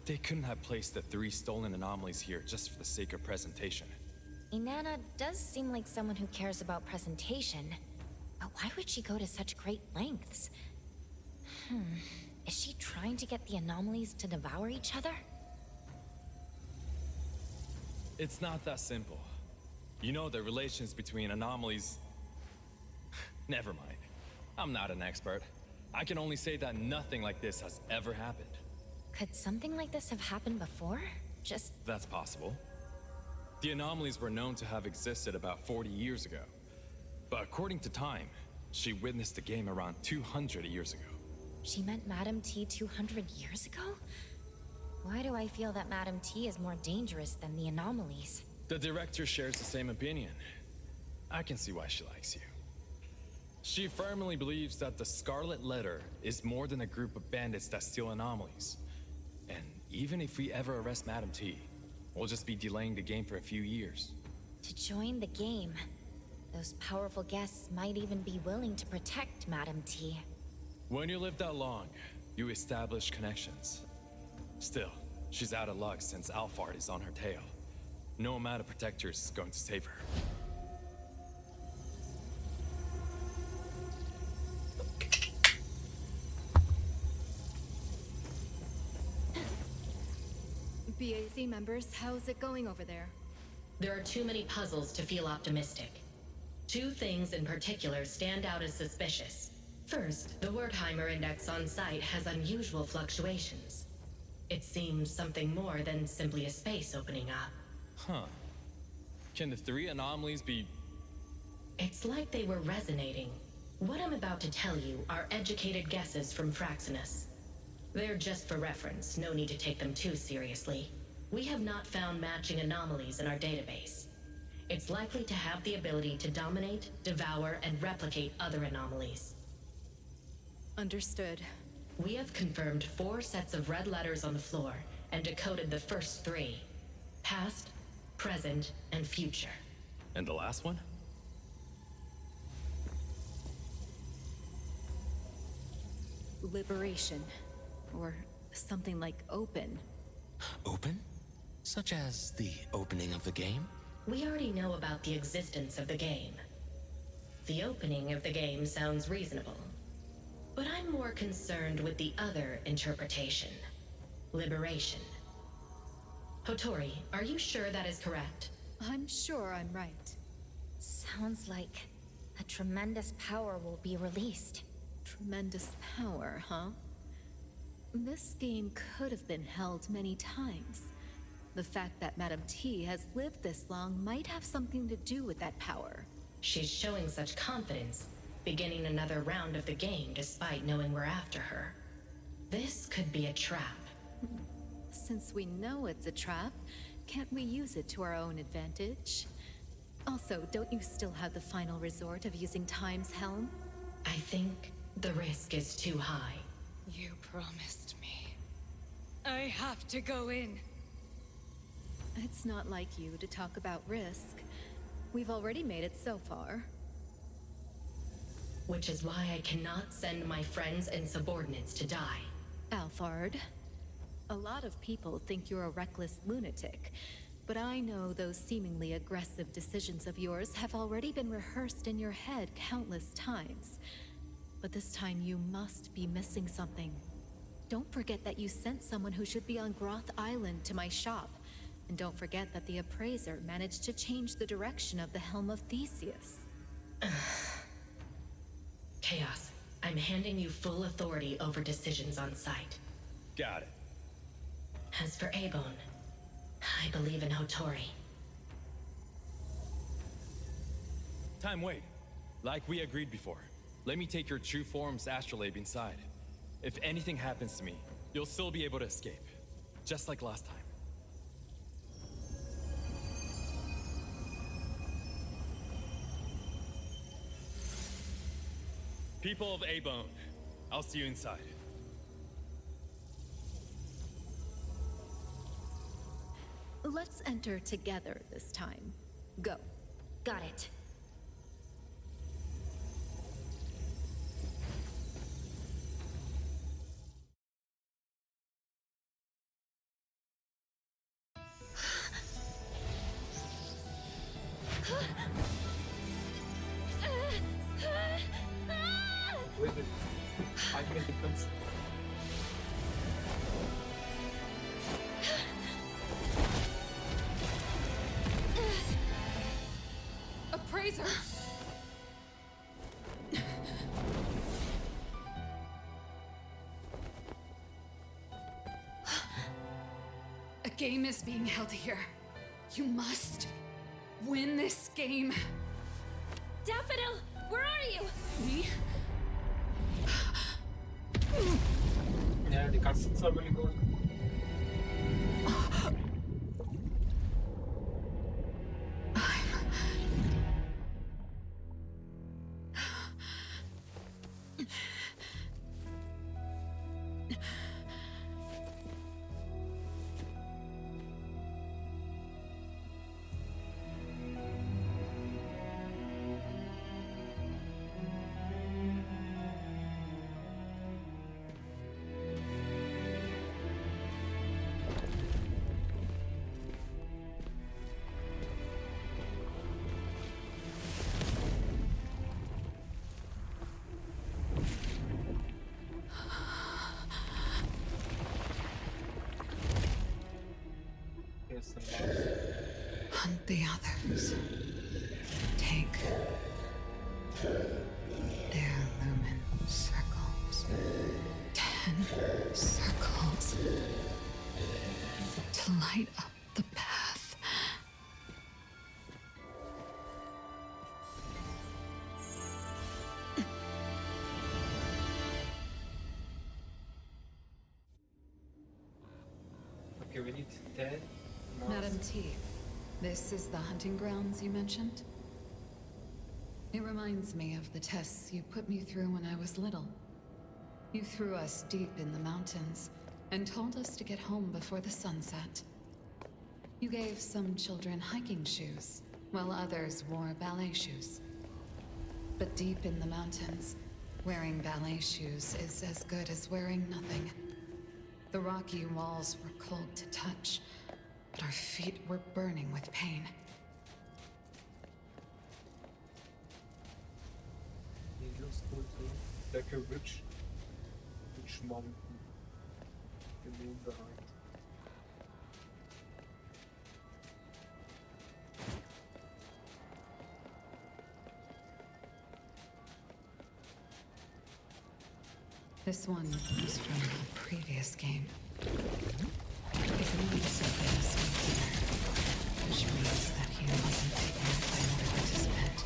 [SPEAKER 8] They couldn't have placed the 3 stolen anomalies here just for the sake of presentation.
[SPEAKER 4] Inanna does seem like someone who cares about presentation, but why would she go to such great lengths? Is she trying to get the anomalies to devour each other?
[SPEAKER 8] It's not that simple. You know the relations between anomalies... Never mind. I'm not an expert. I can only say that nothing like this has ever happened.
[SPEAKER 4] Could something like this have happened before?
[SPEAKER 8] That's possible. The anomalies were known to have existed about 40 years ago. But according to Time, she witnessed the game around 200 years ago.
[SPEAKER 4] She met Madame T 200 years ago? Why do I feel that Madame T is more dangerous than the anomalies?
[SPEAKER 8] The director shares the same opinion. I can see why she likes you. She firmly believes that the Scarlet Letter is more than a group of bandits that steal anomalies. And even if we ever arrest Madame T, we'll just be delaying the game for a few years.
[SPEAKER 4] To join the game, those powerful guests might even be willing to protect Madame T.
[SPEAKER 8] When you live that long, you establish connections. Still, she's out of luck since Alphard is on her tail. No amount of protectors is going to save her.
[SPEAKER 6] BAC members, how's it going over there?
[SPEAKER 9] There are too many puzzles to feel optimistic. Two things in particular stand out as suspicious. First, the Wertheimer index on site has unusual fluctuations. It seems something more than simply a space opening up.
[SPEAKER 8] Huh. Can the three anomalies be...
[SPEAKER 9] It's like they were resonating. What I'm about to tell you are educated guesses from Fraxinus. They're just for reference, no need to take them too seriously. We have not found matching anomalies in our database. It's likely to have the ability to dominate, devour, and replicate other anomalies.
[SPEAKER 6] Understood.
[SPEAKER 9] We have confirmed 4 sets of red letters on the floor and decoded the first 3. Past, present, and future.
[SPEAKER 8] And the last one?
[SPEAKER 6] Liberation. Or something like open.
[SPEAKER 3] Open? Such as the opening of the game?
[SPEAKER 9] We already know about the existence of the game. The opening of the game sounds reasonable. But I'm more concerned with the other interpretation. Liberation. Hotori, are you sure that is correct?
[SPEAKER 6] I'm sure I'm right.
[SPEAKER 4] Sounds like a tremendous power will be released.
[SPEAKER 6] Tremendous power, huh? This game could have been held many times. The fact that Madame T has lived this long might have something to do with that power.
[SPEAKER 9] She's showing such confidence, beginning another round of the game despite knowing we're after her. This could be a trap.
[SPEAKER 6] Since we know it's a trap, can't we use it to our own advantage? Also, don't you still have the final resort of using Time's helm?
[SPEAKER 9] I think the risk is too high.
[SPEAKER 12] You promised me. I have to go in.
[SPEAKER 6] It's not like you to talk about risk. We've already made it so far.
[SPEAKER 9] Which is why I cannot send my friends and subordinates to die.
[SPEAKER 6] Alphard, a lot of people think you're a reckless lunatic, but I know those seemingly aggressive decisions of yours have already been rehearsed in your head countless times. But this time you must be missing something. Don't forget that you sent someone who should be on Groth Island to my shop. And don't forget that the appraiser managed to change the direction of the Helm of Theseus.
[SPEAKER 9] Chaos, I'm handing you full authority over decisions on site.
[SPEAKER 8] Got it.
[SPEAKER 9] As for Abone, I believe in Hotori.
[SPEAKER 8] Time, wait. Like we agreed before. Let me take your true form's astrolabe inside. If anything happens to me, you'll still be able to escape. Just like last time. People of Abone, I'll see you inside.
[SPEAKER 6] Let's enter together this time. Go.
[SPEAKER 4] Got it.
[SPEAKER 12] visor! A game is being held here. You must win this game.
[SPEAKER 2] Daffodil, where are you?
[SPEAKER 12] Me?
[SPEAKER 1] Ja, die kannst du zwar really gut.
[SPEAKER 12] Hunt the others. Take their lumen circles. 10 circles. To light up the path.
[SPEAKER 1] Okay, we need 10.
[SPEAKER 12] Madam T, this is the hunting grounds you mentioned? It reminds me of the tests you put me through when I was little. You threw us deep in the mountains and told us to get home before the sunset. You gave some children hiking shoes, while others wore ballet shoes. But deep in the mountains, wearing ballet shoes is as good as wearing nothing. The rocky walls were cold to touch, but our feet were burning with pain.
[SPEAKER 1] Needless Kultur. Decke Witch Mountain. Gemeinbereit.
[SPEAKER 12] This one was from a previous game. His name is Everness, which means that he wasn't taken out by another participant.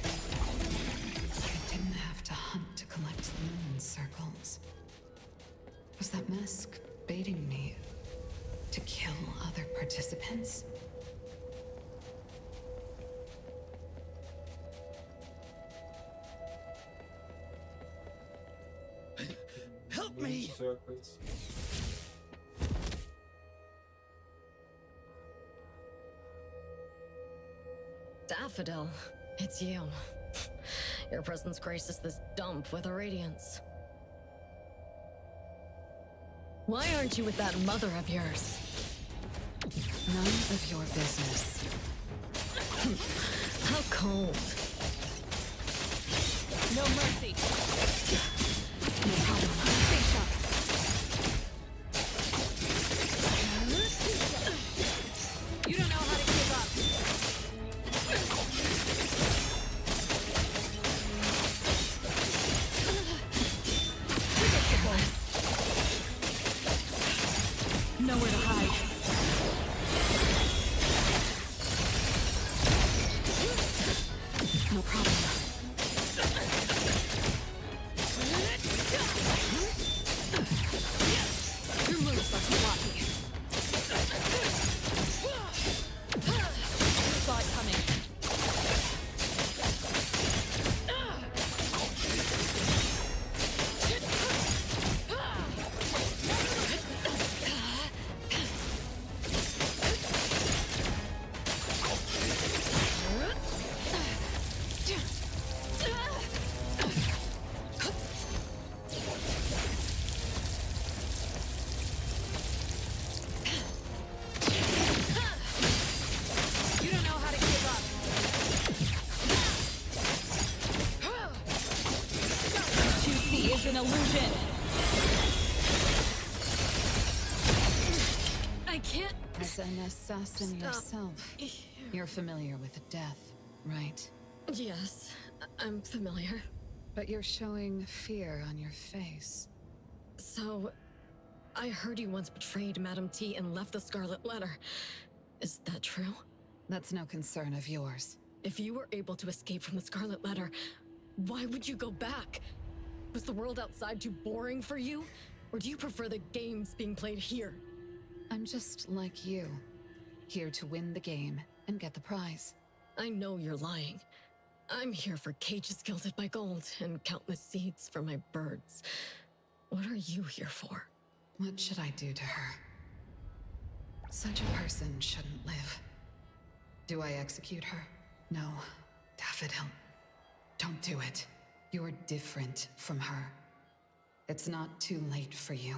[SPEAKER 12] I didn't have to hunt to collect lumen circles. Was that mask baiting me to kill other participants?
[SPEAKER 10] Help me!
[SPEAKER 1] Circles.
[SPEAKER 11] Daffodil, it's you. Your presence graces this dump with a radiance. Why aren't you with that mother of yours?
[SPEAKER 12] None of your business.
[SPEAKER 11] How cold.
[SPEAKER 2] No mercy.
[SPEAKER 12] No problem.
[SPEAKER 2] Big shot. You don't know how to give up. Nowhere to hide.
[SPEAKER 12] No problem.
[SPEAKER 2] Your moves are sloppy. Saw it coming. You don't know how to give up. What you see is an illusion.
[SPEAKER 11] I can't.
[SPEAKER 12] As an assassin
[SPEAKER 11] Stop.
[SPEAKER 12] yourself, you're familiar with death, right?
[SPEAKER 11] Yes, I'm familiar.
[SPEAKER 12] But you're showing fear on your face.
[SPEAKER 11] So, I heard you once betrayed Madame T and left the Scarlet Letter. Is that true?
[SPEAKER 12] That's no concern of yours.
[SPEAKER 11] If you were able to escape from the Scarlet Letter, why would you go back? Was the world outside too boring for you? Or do you prefer the games being played here?
[SPEAKER 12] I'm just like you, here to win the game and get the prize.
[SPEAKER 11] I know you're lying. I'm here for cages gilded by gold and countless seeds for my birds. What are you here for?
[SPEAKER 12] What should I do to her? Such a person shouldn't live. Do I execute her? No, Daffodil. Don't do it. You're different from her. It's not too late for you.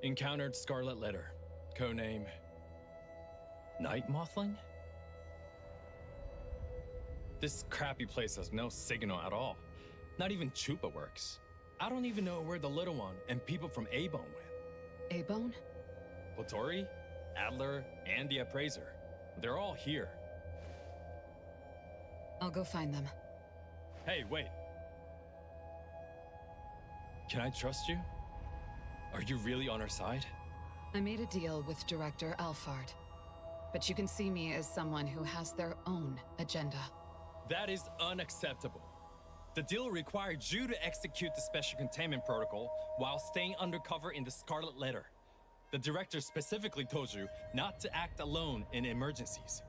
[SPEAKER 8] Encountered Scarlet Letter. Codename... Night Mothling? This crappy place has no signal at all. Not even Chupa works. I don't even know where the little one and people from A-Bone went.
[SPEAKER 12] A-Bone?
[SPEAKER 8] Latori, Adler, and the Appraiser. They're all here.
[SPEAKER 12] I'll go find them.
[SPEAKER 8] Hey, wait. Can I trust you? Are you really on our side?
[SPEAKER 12] I made a deal with Director Alfard, but you can see me as someone who has their own agenda.
[SPEAKER 8] That is unacceptable. The deal required you to execute the special containment protocol while staying undercover in the Scarlet Letter. The director specifically told you not to act alone in emergencies.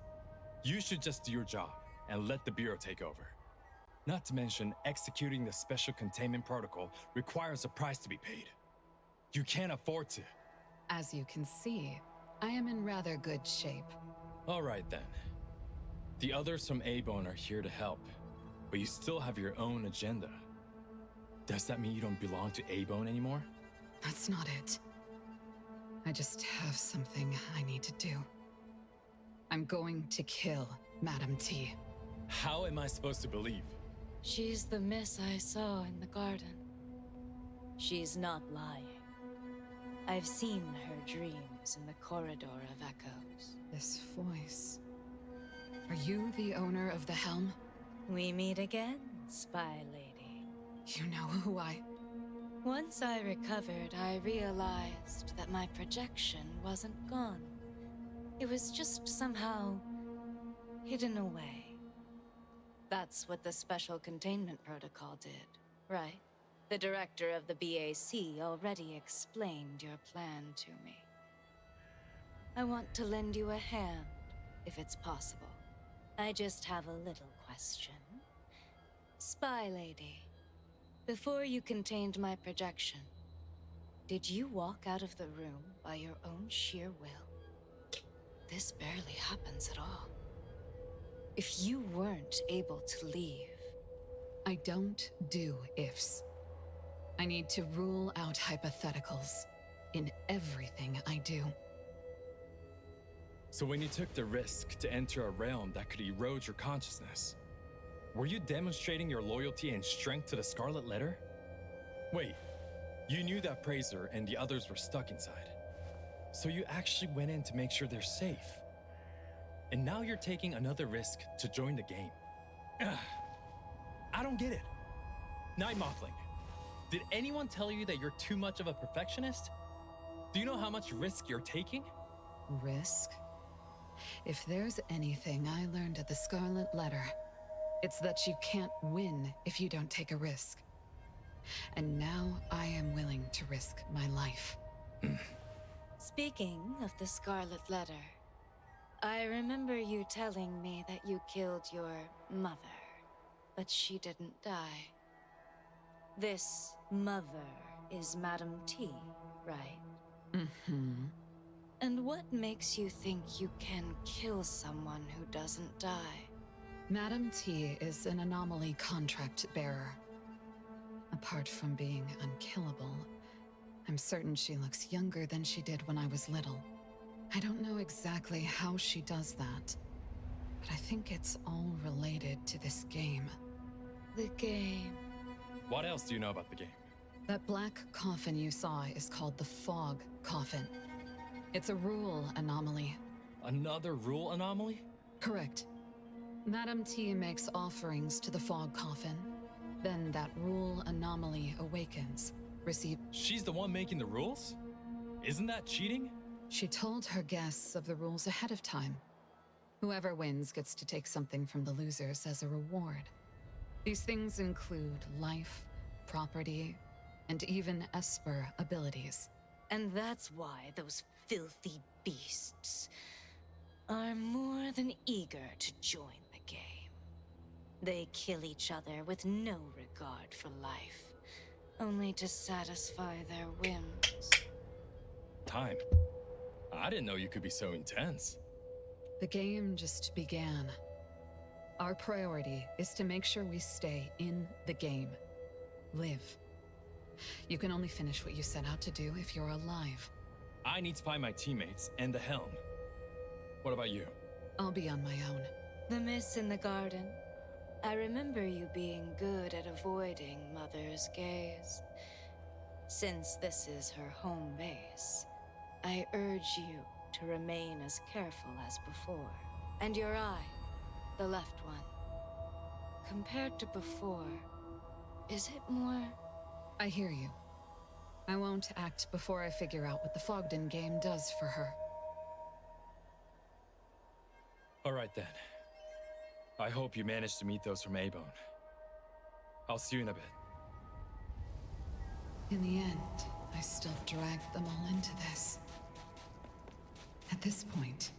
[SPEAKER 8] You should just do your job and let the Bureau take over. Not to mention, executing the special containment protocol requires a price to be paid. You can't afford to.
[SPEAKER 12] As you can see, I am in rather good shape.
[SPEAKER 8] All right then. The others from A-Bone are here to help, but you still have your own agenda. Does that mean you don't belong to A-Bone anymore?
[SPEAKER 12] That's not it. I just have something I need to do. I'm going to kill Madame T.
[SPEAKER 8] How am I supposed to believe?
[SPEAKER 2] She's the miss I saw in the garden. She's not lying. I've seen her dreams in the corridor of echoes.
[SPEAKER 12] This voice... Are you the owner of the helm?
[SPEAKER 2] We meet again, spy lady.
[SPEAKER 12] You know who I...
[SPEAKER 2] Once I recovered, I realized that my projection wasn't gone. It was just somehow hidden away. That's what the special containment protocol did, right? The director of the BAC already explained your plan to me. I want to lend you a hand, if it's possible. I just have a little question. Spy lady, before you contained my projection, did you walk out of the room by your own sheer will? This barely happens at all. If you weren't able to leave...
[SPEAKER 12] I don't do ifs. I need to rule out hypotheticals in everything I do.
[SPEAKER 8] So when you took the risk to enter a realm that could erode your consciousness, were you demonstrating your loyalty and strength to the Scarlet Letter? Wait, you knew that Praiser and the others were stuck inside. So you actually went in to make sure they're safe. And now you're taking another risk to join the game. Ugh. I don't get it. Night Mothling, did anyone tell you that you're too much of a perfectionist? Do you know how much risk you're taking?
[SPEAKER 12] Risk? If there's anything I learned at the Scarlet Letter, it's that you can't win if you don't take a risk. And now I am willing to risk my life.
[SPEAKER 2] Speaking of the Scarlet Letter, I remember you telling me that you killed your mother, but she didn't die. This mother is Madame T, right?
[SPEAKER 12] Mm-hmm.
[SPEAKER 2] And what makes you think you can kill someone who doesn't die?
[SPEAKER 12] Madame T is an anomaly contract bearer. Apart from being unkillable, I'm certain she looks younger than she did when I was little. I don't know exactly how she does that, but I think it's all related to this game.
[SPEAKER 2] The game.
[SPEAKER 8] What else do you know about the game?
[SPEAKER 12] That black coffin you saw is called the Fog Coffin. It's a rule anomaly.
[SPEAKER 8] Another rule anomaly?
[SPEAKER 12] Correct. Madame T makes offerings to the Fog Coffin. Then that rule anomaly awakens.
[SPEAKER 8] She's the one making the rules? Isn't that cheating?
[SPEAKER 12] She told her guests of the rules ahead of time. Whoever wins gets to take something from the losers as a reward. These things include life, property, and even Esper abilities.
[SPEAKER 2] And that's why those filthy beasts are more than eager to join the game. They kill each other with no regard for life, only to satisfy their whims.
[SPEAKER 8] Time. I didn't know you could be so intense.
[SPEAKER 12] The game just began. Our priority is to make sure we stay in the game. Live. You can only finish what you set out to do if you're alive.
[SPEAKER 8] I need to find my teammates and the helm. What about you?
[SPEAKER 12] I'll be on my own.
[SPEAKER 2] The miss in the garden. I remember you being good at avoiding Mother's gaze. Since this is her home base, I urge you to remain as careful as before. And your eye, the left one. Compared to before, is it more...
[SPEAKER 12] I hear you. I won't act before I figure out what the Fogden Game does for her.
[SPEAKER 8] All right then. I hope you managed to meet those from A-Bone. I'll see you in a bit.
[SPEAKER 12] In the end, I still dragged them all into this. At this point,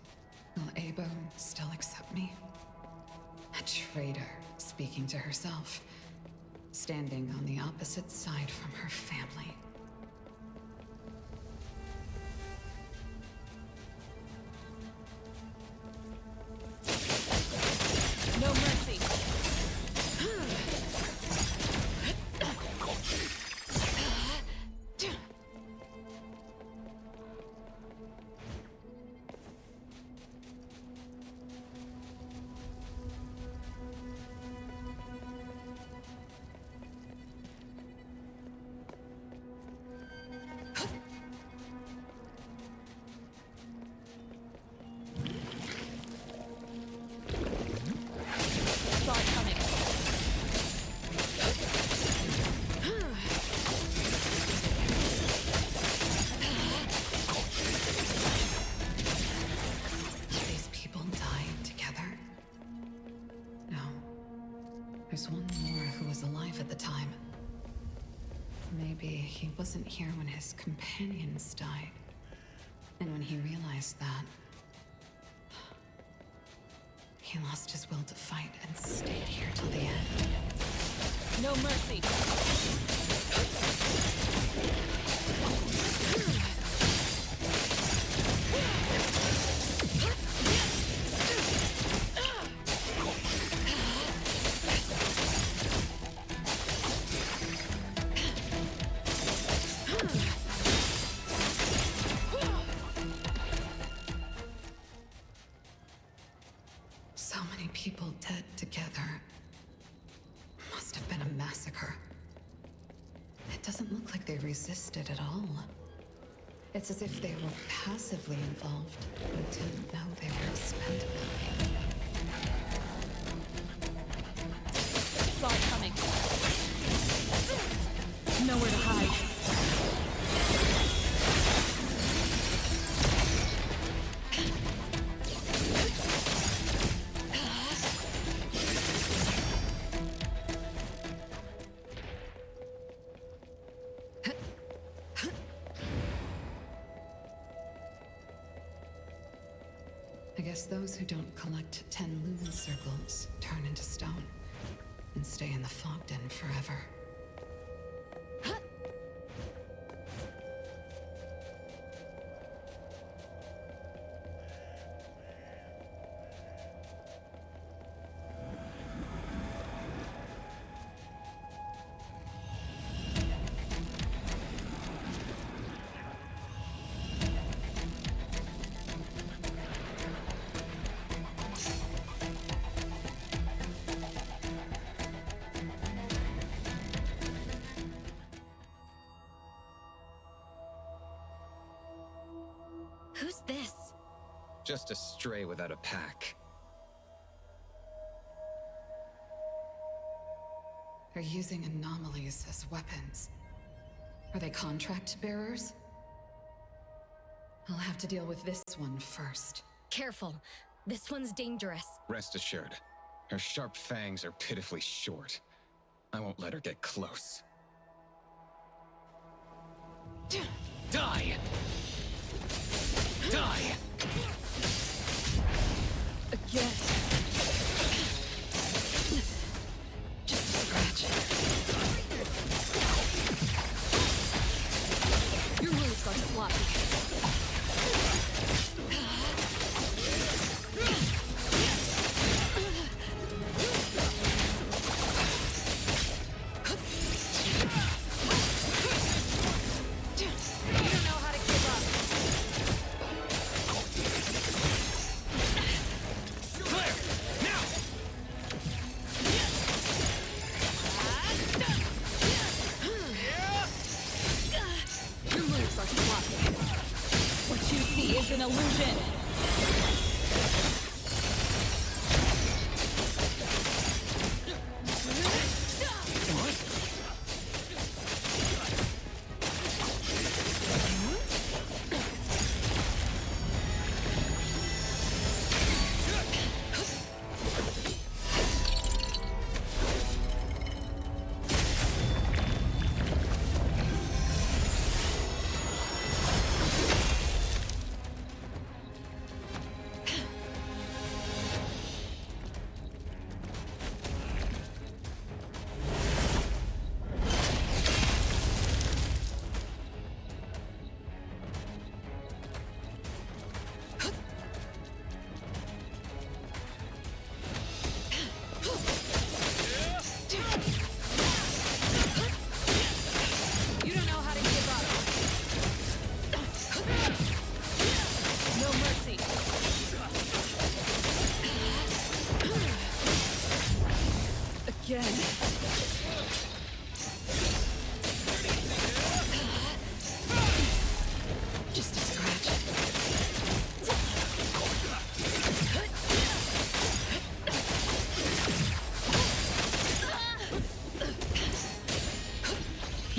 [SPEAKER 12] will A-Bone still accept me? A traitor speaking to herself, standing on the opposite side from her family.
[SPEAKER 2] No mercy!
[SPEAKER 12] There's one more who was alive at the time. Maybe he wasn't here when his companions died. And when he realized that, he lost his will to fight and stayed here till the end.
[SPEAKER 2] No mercy!
[SPEAKER 12] So many people dead together. Must have been a massacre. It doesn't look like they resisted at all. It's as if they were passively involved, but didn't know they were expendable.
[SPEAKER 2] Saw it coming. Nowhere to hide.
[SPEAKER 12] I guess those who don't collect 10 lumen circles turn into stone and stay in the Fogden forever.
[SPEAKER 13] Just a stray without a pack.
[SPEAKER 12] They're using anomalies as weapons. Are they contract bearers? I'll have to deal with this one first.
[SPEAKER 11] Careful. This one's dangerous.
[SPEAKER 13] Rest assured, her sharp fangs are pitifully short. I won't let her get close. Die! Die!
[SPEAKER 11] Again. Just a scratch. Your moves are sloppy.
[SPEAKER 14] An illusion.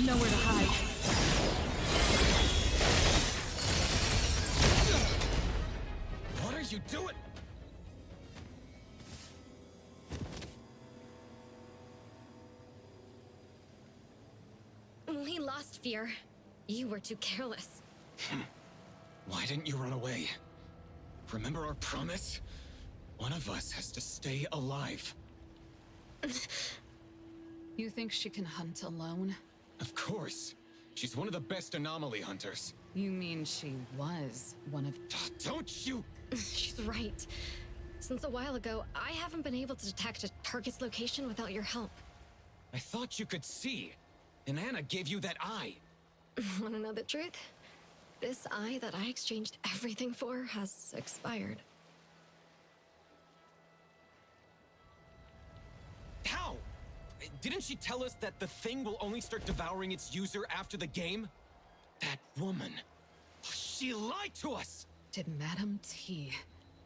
[SPEAKER 14] Nowhere to hide.
[SPEAKER 13] What are you doing?
[SPEAKER 11] We lost Fear. You were too careless.
[SPEAKER 13] Why didn't you run away? Remember our promise? One of us has to stay alive.
[SPEAKER 12] You think she can hunt alone?
[SPEAKER 13] Of course. She's one of the best anomaly hunters.
[SPEAKER 12] You mean she was one of...
[SPEAKER 13] Don't you...
[SPEAKER 11] She's right. Since a while ago, I haven't been able to detect a target's location without your help.
[SPEAKER 13] I thought you could see. And Anna gave you that eye.
[SPEAKER 11] Wanna know the truth? This eye that I exchanged everything for has expired.
[SPEAKER 13] How? Didn't she tell us that the thing will only start devouring its user after the game? That woman. She lied to us!
[SPEAKER 12] Did Madame T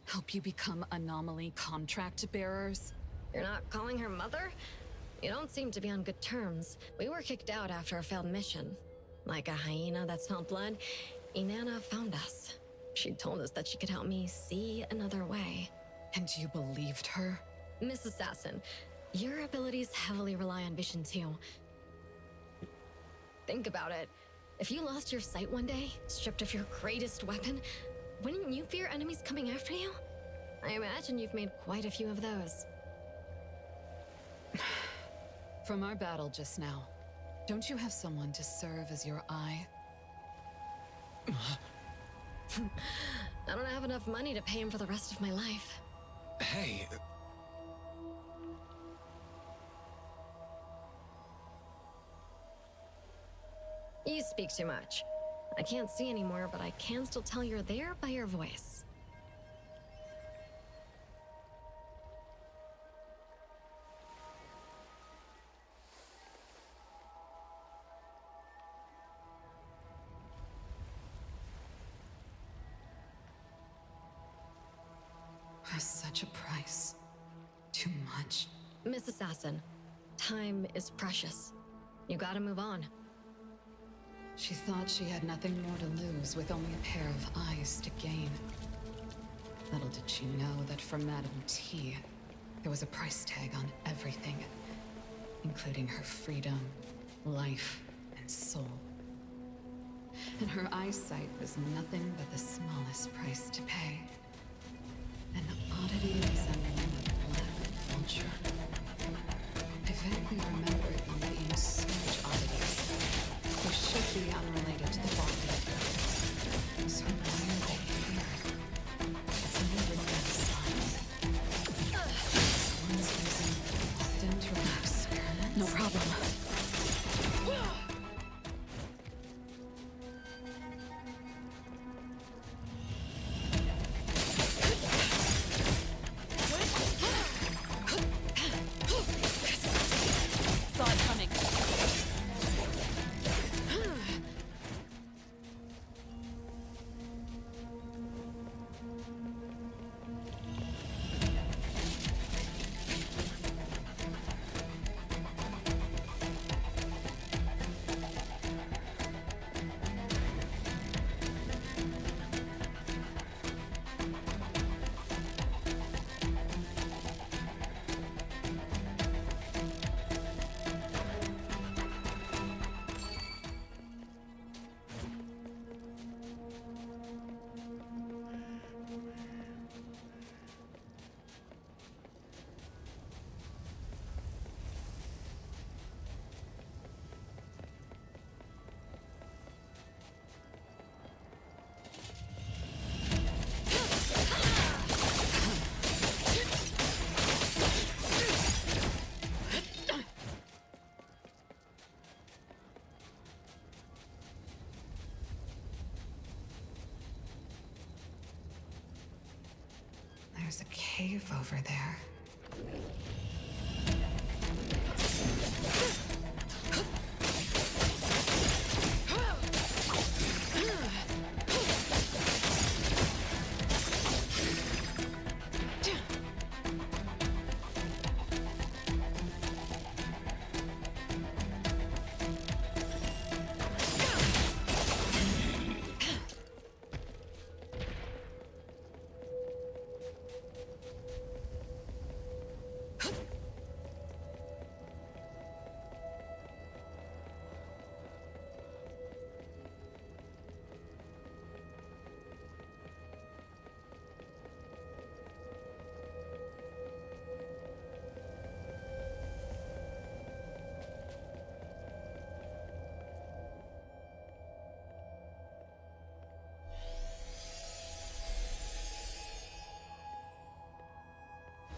[SPEAKER 12] help you become anomaly contract bearers?
[SPEAKER 11] You're not calling her mother? You don't seem to be on good terms. We were kicked out after a failed mission. Like a hyena that smelled blood, Inanna found us. She told us that she could help me see another way.
[SPEAKER 12] And you believed her?
[SPEAKER 11] Miss Assassin, your abilities heavily rely on vision too. Think about it. If you lost your sight one day, stripped of your greatest weapon, wouldn't you fear enemies coming after you? I imagine you've made quite a few of those.
[SPEAKER 12] From our battle just now, don't you have someone to serve as your eye?
[SPEAKER 11] I don't have enough money to pay him for the rest of my life.
[SPEAKER 13] Hey...
[SPEAKER 11] You speak too much. I can't see anymore, but I can still tell you're there by your voice.
[SPEAKER 12] For such a price. Too much.
[SPEAKER 11] Miss Assassin, time is precious. You gotta move on.
[SPEAKER 12] She thought she had nothing more to lose with only a pair of eyes to gain. Little did she know that for Madame T, there was a price tag on everything, including her freedom, life, and soul. And her eyesight was nothing but the smallest price to pay. An oddity resembling a black vulture. I vaguely remember them being so much oddities. They should be unrelated to the Fogden Game. So why are they here? It's an Everness sign. Someone's using Fogden to run experiments?
[SPEAKER 11] No problem.
[SPEAKER 14] Saw it coming.
[SPEAKER 12] There's a cave over there.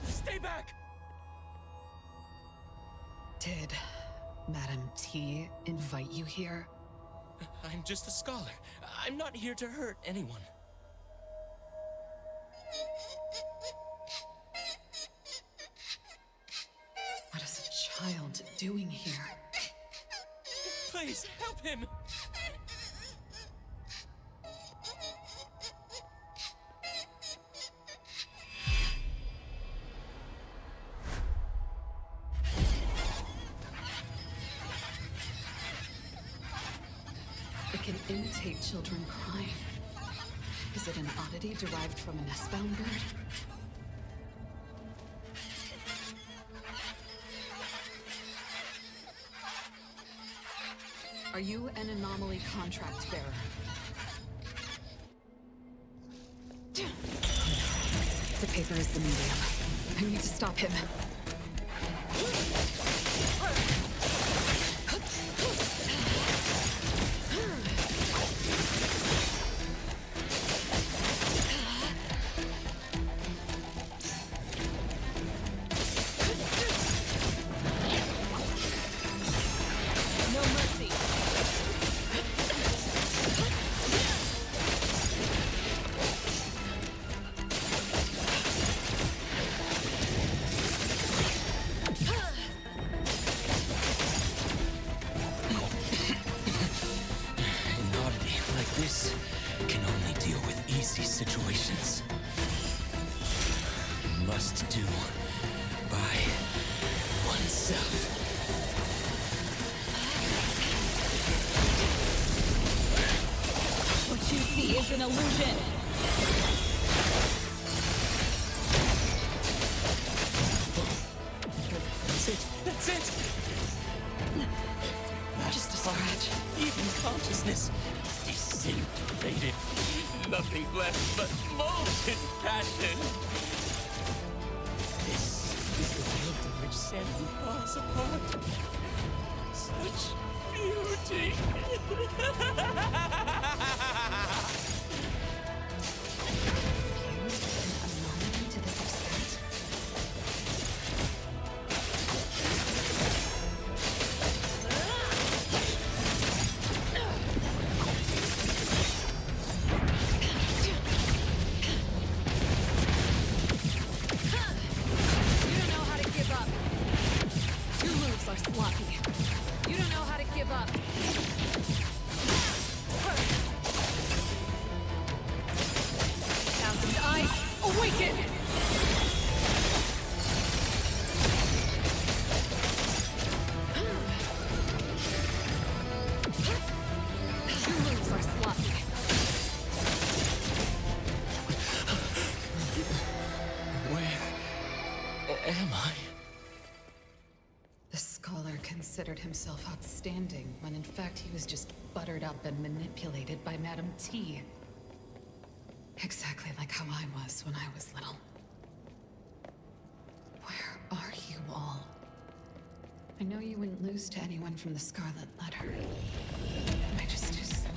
[SPEAKER 3] Stay back!
[SPEAKER 12] Did Madame T invite you here?
[SPEAKER 3] I'm just a scholar. I'm not here to hurt anyone.
[SPEAKER 12] What is a child doing here?
[SPEAKER 3] Please, help him!
[SPEAKER 12] It can imitate children crying. Is it an oddity derived from a nestbound bird? Are you an anomaly contract bearer? The paper is the medium. I need to stop him.
[SPEAKER 14] No mercy.
[SPEAKER 3] must do by oneself.
[SPEAKER 14] What you see is an illusion.
[SPEAKER 3] That's it. That's it.
[SPEAKER 11] Just a scratch.
[SPEAKER 3] Even consciousness disintegrated. Nothing left but molten passion. This is the world in which sanity falls apart. Such beauty.
[SPEAKER 12] To this extent.
[SPEAKER 14] You don't know how to give up. Your moves are sloppy. You don't know how to give up. Thousand eyes, awaken! Your moves are sloppy.
[SPEAKER 3] Where am I?
[SPEAKER 12] The scholar considered himself outstanding, when in fact he was just buttered up and manipulated by Madame T. Exactly like how I was when I was little. Where are you all? I know you wouldn't lose to anyone from the Scarlet Letter. Am I just too slow?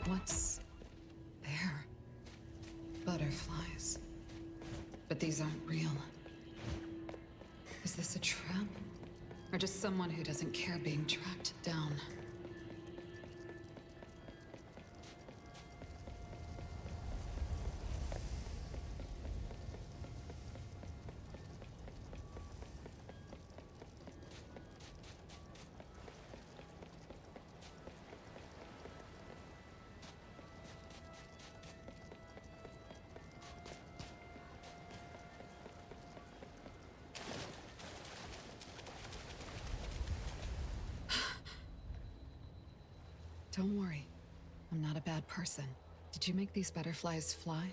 [SPEAKER 12] What's there? Butterflies. But these aren't real. Is this a trap? Or just someone who doesn't care being tracked down? Don't worry. I'm not a bad person. Did you make these butterflies fly?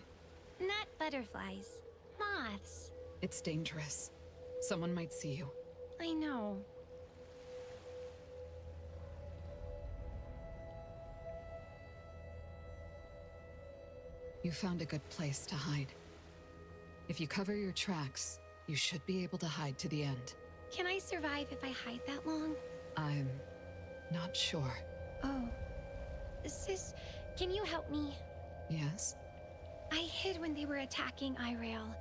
[SPEAKER 5] Not butterflies. Moths.
[SPEAKER 12] It's dangerous. Someone might see you.
[SPEAKER 5] I know.
[SPEAKER 12] You found a good place to hide. If you cover your tracks, you should be able to hide to the end.
[SPEAKER 5] Can I survive if I hide that long?
[SPEAKER 12] I'm not sure.
[SPEAKER 5] Oh. Sis, can you help me?
[SPEAKER 12] Yes?
[SPEAKER 5] I hid when they were attacking Irail.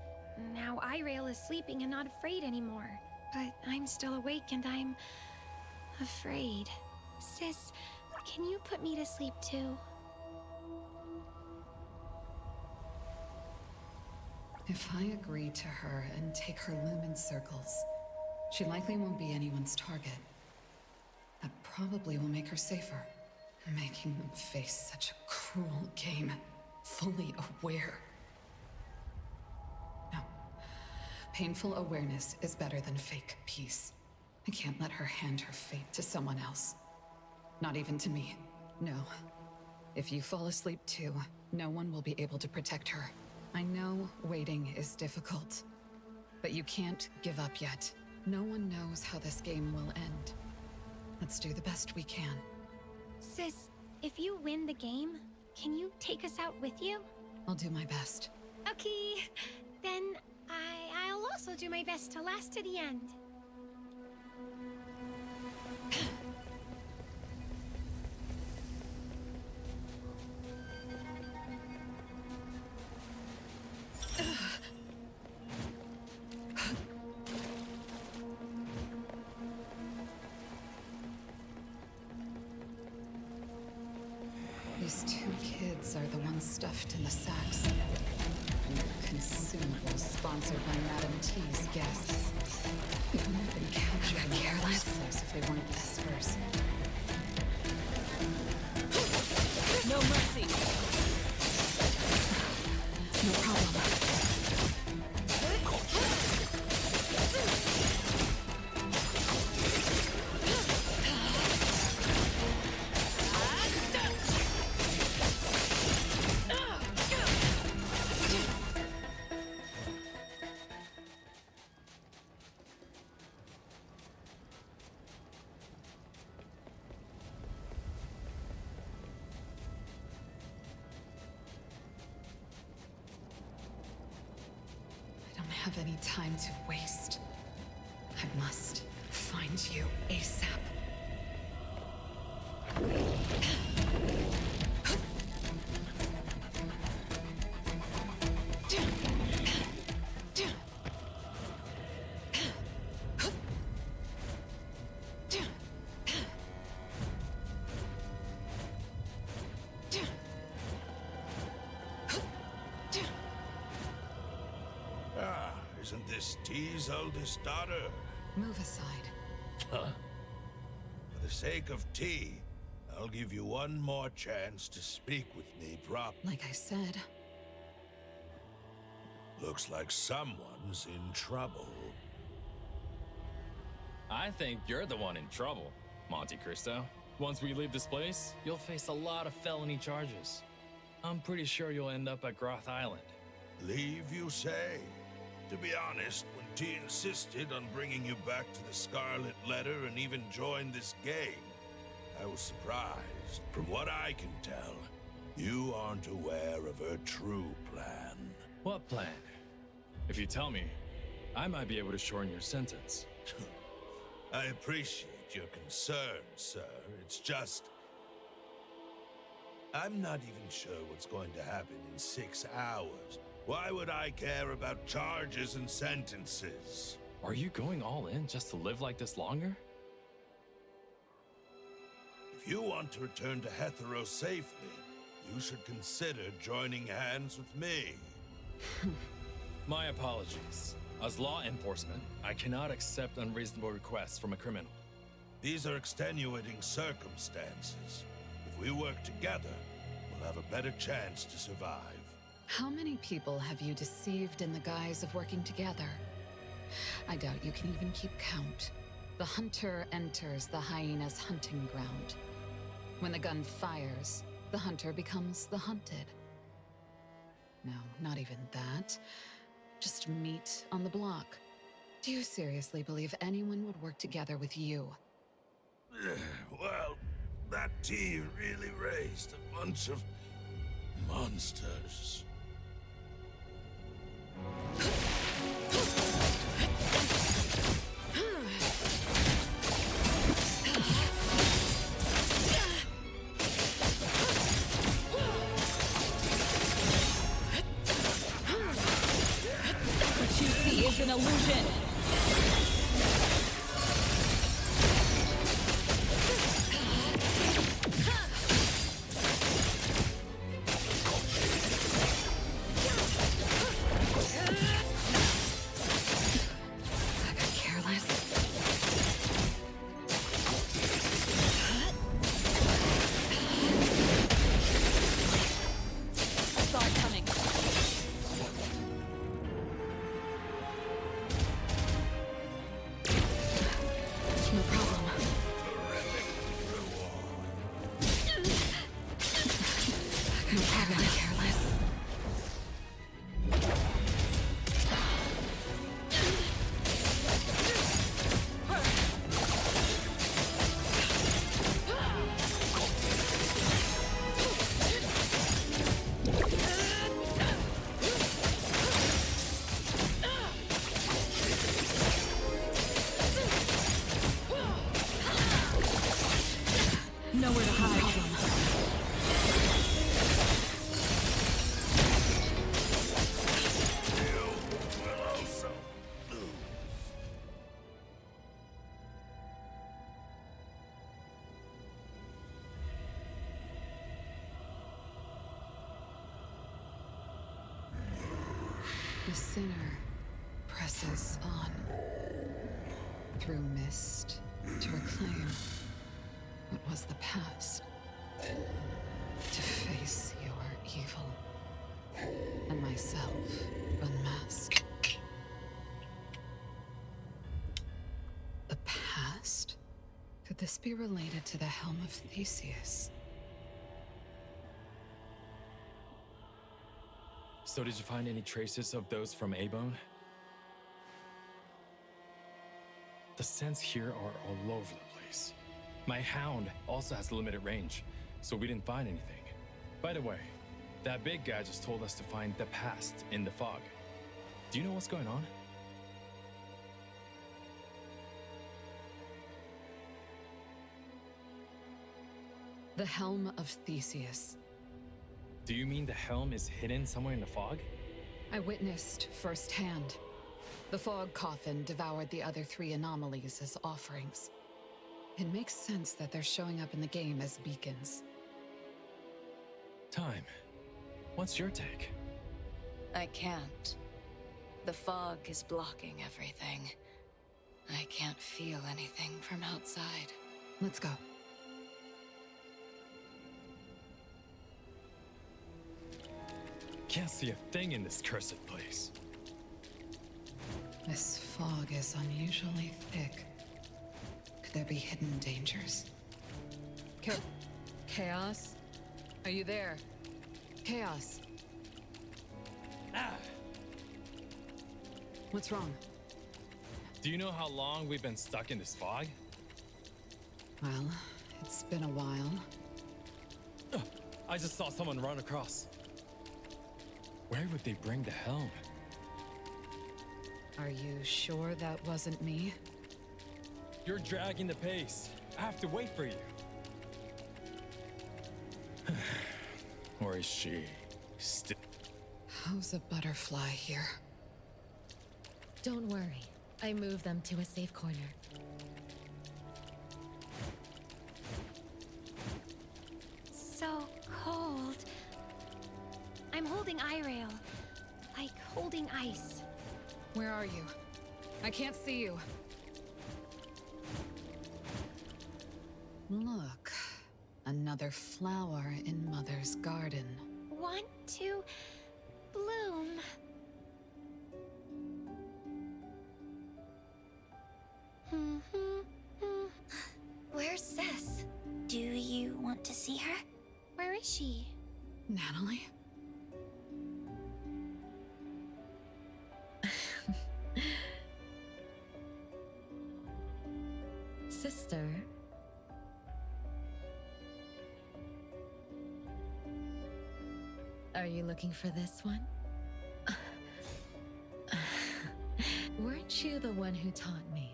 [SPEAKER 5] Now Irail is sleeping and not afraid anymore. But I'm still awake and I'm afraid. Sis, can you put me to sleep too?
[SPEAKER 12] If I agree to her and take her lumen circles, she likely won't be anyone's target. That probably will make her safer. Making them face such a cruel game, fully aware. No. Painful awareness is better than fake peace. I can't let her hand her fate to someone else. Not even to me. No. If you fall asleep too, no one will be able to protect her. I know waiting is difficult, but you can't give up yet. No one knows how this game will end. Let's do the best we can.
[SPEAKER 5] Sis, if you win the game, can you take us out with you?
[SPEAKER 12] I'll do my best.
[SPEAKER 5] Okay, then I'll also do my best to last to the end.
[SPEAKER 12] These two kids are the ones stuffed in the sacks. Consumables sponsored by Madame T's guests. They would have been captured in the first place if they weren't espers.
[SPEAKER 14] No mercy.
[SPEAKER 12] No problem. Have any time to waste. I must find you ASAP.
[SPEAKER 10] Isn't this T's oldest daughter?
[SPEAKER 12] Move aside.
[SPEAKER 10] Huh? For the sake of T, I'll give you one more chance to speak with me properly.
[SPEAKER 12] Like I said.
[SPEAKER 10] Looks like someone's in trouble.
[SPEAKER 8] I think you're the one in trouble, Monte Cristo. Once we leave this place, you'll face a lot of felony charges. I'm pretty sure you'll end up at Groth Island.
[SPEAKER 10] Leave, you say? To be honest, when T insisted on bringing you back to the Scarlet Letter and even joined this game, I was surprised. From what I can tell, you aren't aware of her true plan.
[SPEAKER 8] What plan? If you tell me, I might be able to shorten your sentence.
[SPEAKER 10] I appreciate your concern, sir. It's just... I'm not even sure what's going to happen in 6 hours. Why would I care about charges and sentences?
[SPEAKER 8] Are you going all in just to live like this longer?
[SPEAKER 10] If you want to return to Hetero safely, you should consider joining hands with me.
[SPEAKER 8] My apologies. As law enforcement, I cannot accept unreasonable requests from a criminal.
[SPEAKER 10] These are extenuating circumstances. If we work together, we'll have a better chance to survive.
[SPEAKER 12] How many people have you deceived in the guise of working together? I doubt you can even keep count. The hunter enters the hyena's hunting ground. When the gun fires, the hunter becomes the hunted. No, not even that. Just meat on the block. Do you seriously believe anyone would work together with you?
[SPEAKER 10] Well, that T really raised a bunch of monsters.
[SPEAKER 14] What you see is an illusion. Nowhere to hide.
[SPEAKER 12] The sinner presses on through mist to reclaim what was the past, to face your evil, and myself unmasked. The past? Could this be related to the Helm of Theseus?
[SPEAKER 8] So did you find any traces of those from A-Bone? The scents here are all over the place. My hound also has limited range, so we didn't find anything. By the way, that big guy just told us to find the past in the fog. Do you know what's going on?
[SPEAKER 12] The Helm of Theseus.
[SPEAKER 8] Do you mean the helm is hidden somewhere in the fog?
[SPEAKER 12] I witnessed firsthand. The fog coffin devoured the other 3 anomalies as offerings. It makes sense that they're showing up in the game as beacons.
[SPEAKER 8] Time. What's your take?
[SPEAKER 2] I can't. The fog is blocking everything. I can't feel anything from outside.
[SPEAKER 12] Let's go.
[SPEAKER 8] Can't see a thing in this cursed place.
[SPEAKER 12] This fog is unusually thick. Could there be hidden dangers? Chaos? Are you there? Chaos.
[SPEAKER 8] Ah!
[SPEAKER 12] What's wrong?
[SPEAKER 8] Do you know how long we've been stuck in this fog?
[SPEAKER 12] Well, it's been a while.
[SPEAKER 8] I just saw someone run across. Where would they bring the helm?
[SPEAKER 12] Are you sure that wasn't me?
[SPEAKER 8] You're dragging the pace. I have to wait for you. Or is she still?
[SPEAKER 12] How's a butterfly here?
[SPEAKER 6] Don't worry. I moved them to a safe corner.
[SPEAKER 5] So cold. I'm holding I-rail. Like holding ice.
[SPEAKER 12] Where are you? I can't see you. Look. Another flower in Mother's garden.
[SPEAKER 5] Want to bloom.
[SPEAKER 4] Where's Sis? Do you want to see her?
[SPEAKER 5] Where is she?
[SPEAKER 12] Natalie?
[SPEAKER 6] Sister. Are you looking for this one? Weren't you the one who taught me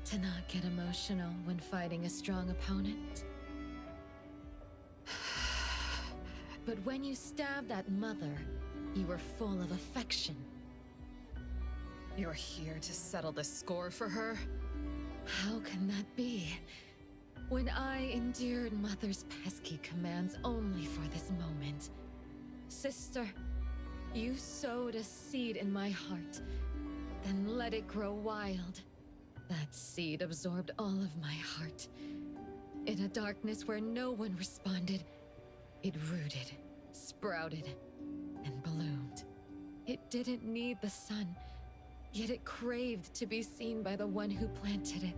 [SPEAKER 6] to not get emotional when fighting a strong opponent? But when you stabbed that mother, you were full of affection.
[SPEAKER 12] You're here to settle the score for her?
[SPEAKER 6] How can that be? When I endured Mother's pesky commands only for this moment. Sister, you sowed a seed in my heart, then let it grow wild. That seed absorbed all of my heart. In a darkness where no one responded, it rooted, sprouted, and bloomed. It didn't need the sun, yet it craved to be seen by the one who planted it.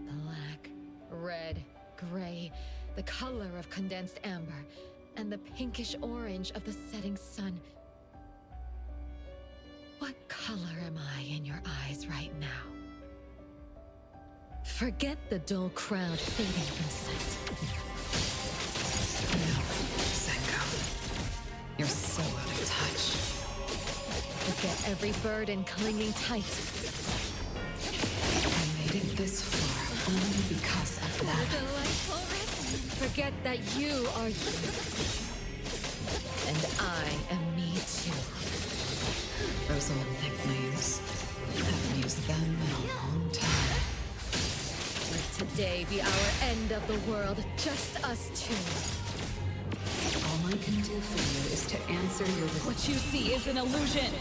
[SPEAKER 6] Black, red, gray, the color of condensed amber, and the pinkish orange of the setting sun. What color am I in your eyes right now? Forget the dull crowd fading from sight.
[SPEAKER 12] No, Senko. You're so out of touch.
[SPEAKER 6] Forget every burden clinging tight.
[SPEAKER 12] I made it this far only because of that.
[SPEAKER 6] Delightful rest. Forget that you are you. And I am me too.
[SPEAKER 12] Those old nicknames. Haven't used them in a long time.
[SPEAKER 6] Let today be our end of the world, just us two.
[SPEAKER 12] All I can do for you is to answer your...
[SPEAKER 14] What you see is an illusion.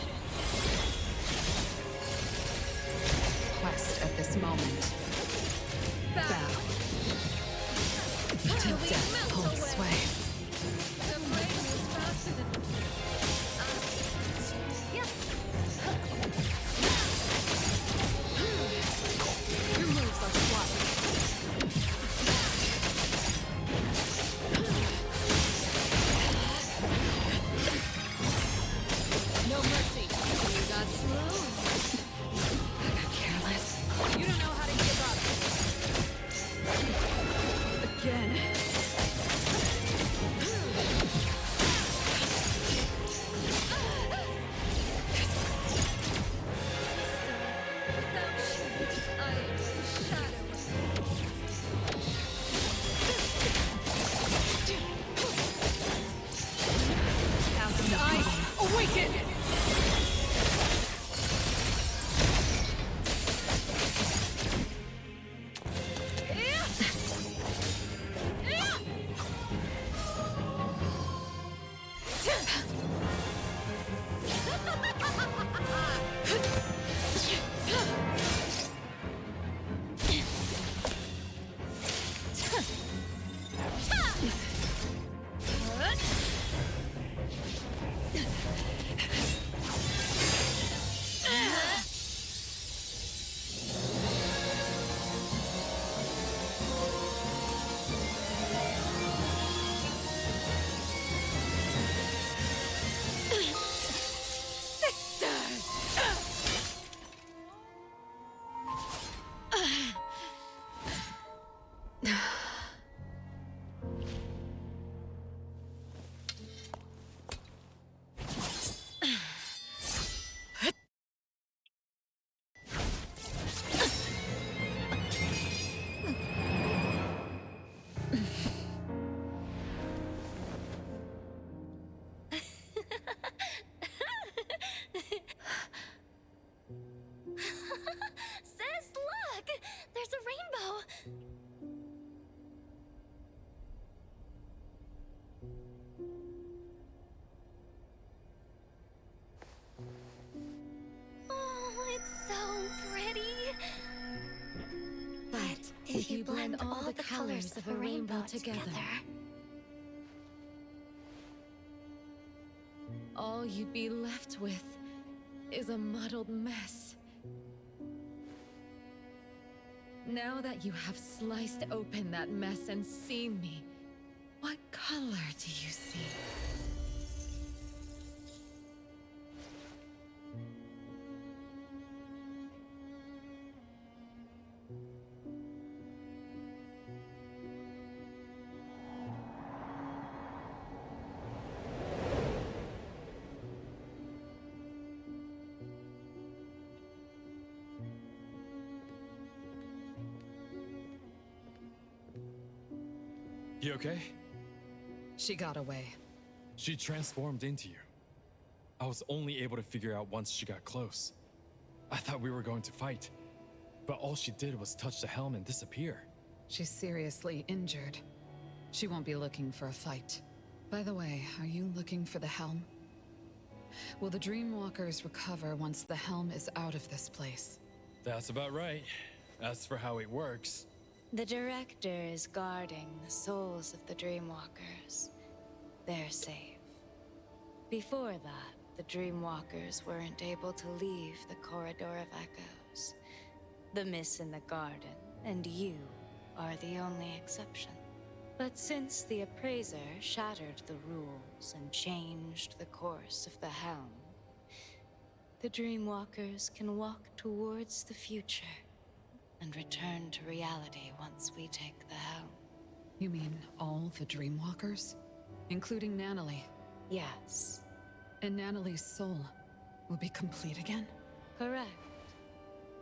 [SPEAKER 12] Request at this moment. Bow. Till death hold sway.
[SPEAKER 14] The brain is faster than your moves are sloppy. No mercy. You got slow.
[SPEAKER 12] I got careless.
[SPEAKER 14] You don't know how to give up. Again. Awaken!
[SPEAKER 4] Sis, look! There's a rainbow! Oh, it's so pretty! But if you blend all the colors of a rainbow together,
[SPEAKER 6] All you'd be left with is a muddled mess. Now that you have sliced open that mess and seen me, what color do you see?
[SPEAKER 8] You okay?
[SPEAKER 12] She got away.
[SPEAKER 8] She transformed into you. I was only able to figure out once she got close. I thought we were going to fight, but all she did was touch the helm and disappear.
[SPEAKER 12] She's seriously injured. She won't be looking for a fight. By the way, are you looking for the helm? Will the Dreamwalkers recover once the helm is out of this place?
[SPEAKER 8] That's about right. As for how it works...
[SPEAKER 2] The Director is guarding the souls of the Dreamwalkers. They're safe. Before that, the Dreamwalkers weren't able to leave the Corridor of Echoes. The Miss in the Garden and you are the only exception. But since the Appraiser shattered the rules and changed the course of the helm, the Dreamwalkers can walk towards the future and return to reality once we take the helm.
[SPEAKER 12] You mean all the Dreamwalkers? Including Nanalie?
[SPEAKER 2] Yes.
[SPEAKER 12] And Nanalie's soul will be complete again?
[SPEAKER 2] Correct.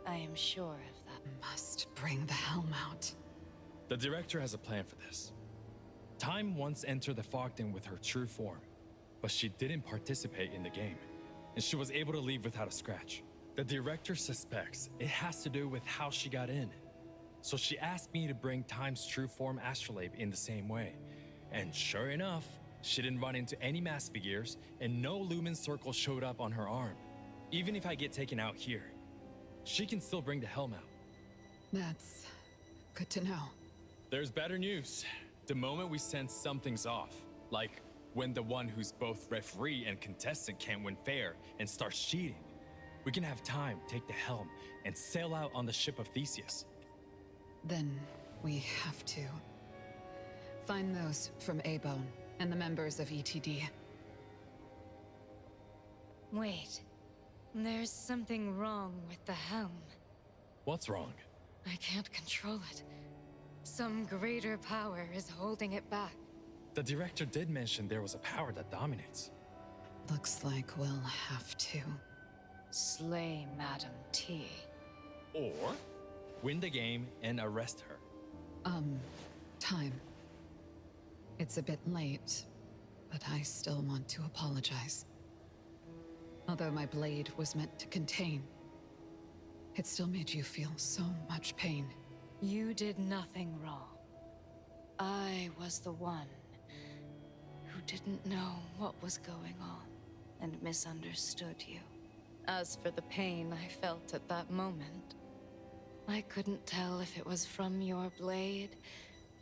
[SPEAKER 2] I am sure of that.
[SPEAKER 12] Must bring the helm out.
[SPEAKER 8] The Director has a plan for this. Time once entered the Fogden with her true form, but she didn't participate in the game, and she was able to leave without a scratch. The Director suspects it has to do with how she got in. So she asked me to bring Time's true form astrolabe in the same way. And sure enough, She didn't run into any mass figures, and no lumen circle showed up on her arm. Even if I get taken out here, she can still bring the helm out.
[SPEAKER 12] That's good to know.
[SPEAKER 8] There's better news. The moment we sense something's off, like when the one who's both referee and contestant can't win fair and starts cheating, we can have time, take the helm, and sail out on the ship of Theseus.
[SPEAKER 12] Then we have to find those from A-Bone and the members of ETD.
[SPEAKER 2] Wait. There's something wrong with the helm.
[SPEAKER 8] What's wrong?
[SPEAKER 2] I can't control it. Some greater power is holding it back.
[SPEAKER 8] The director did mention there was a power that dominates.
[SPEAKER 12] Looks like we'll have to
[SPEAKER 2] Slay Madam T.
[SPEAKER 8] Or win the game and arrest her.
[SPEAKER 12] Time. It's a bit late, but I still want to apologize. Although my blade was meant to contain, it still made you feel so much pain.
[SPEAKER 2] You did nothing wrong. I was the one who didn't know what was going on and misunderstood you. As for the pain I felt at that moment, I couldn't tell if it was from your blade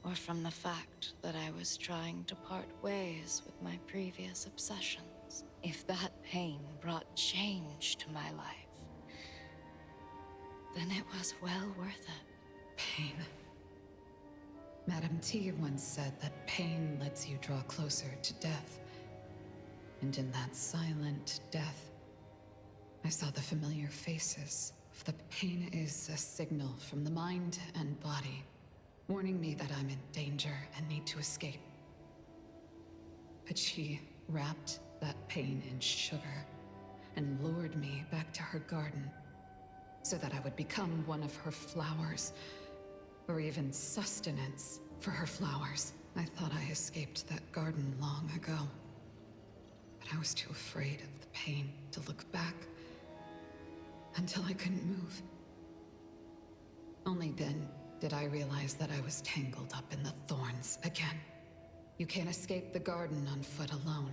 [SPEAKER 2] or from the fact that I was trying to part ways with my previous obsessions. If that pain brought change to my life, then it was well worth it.
[SPEAKER 12] Pain. Madam T once said that pain lets you draw closer to death. And in that silent death, I saw the familiar faces. The pain is a signal from the mind and body, warning me that I'm in danger and need to escape. But she wrapped that pain in sugar and lured me back to her garden so that I would become one of her flowers, or even sustenance for her flowers. I thought I escaped that garden long ago, but I was too afraid of the pain to look back until I couldn't move. Only then did I realize that I was tangled up in the thorns again. You can't escape the garden on foot alone.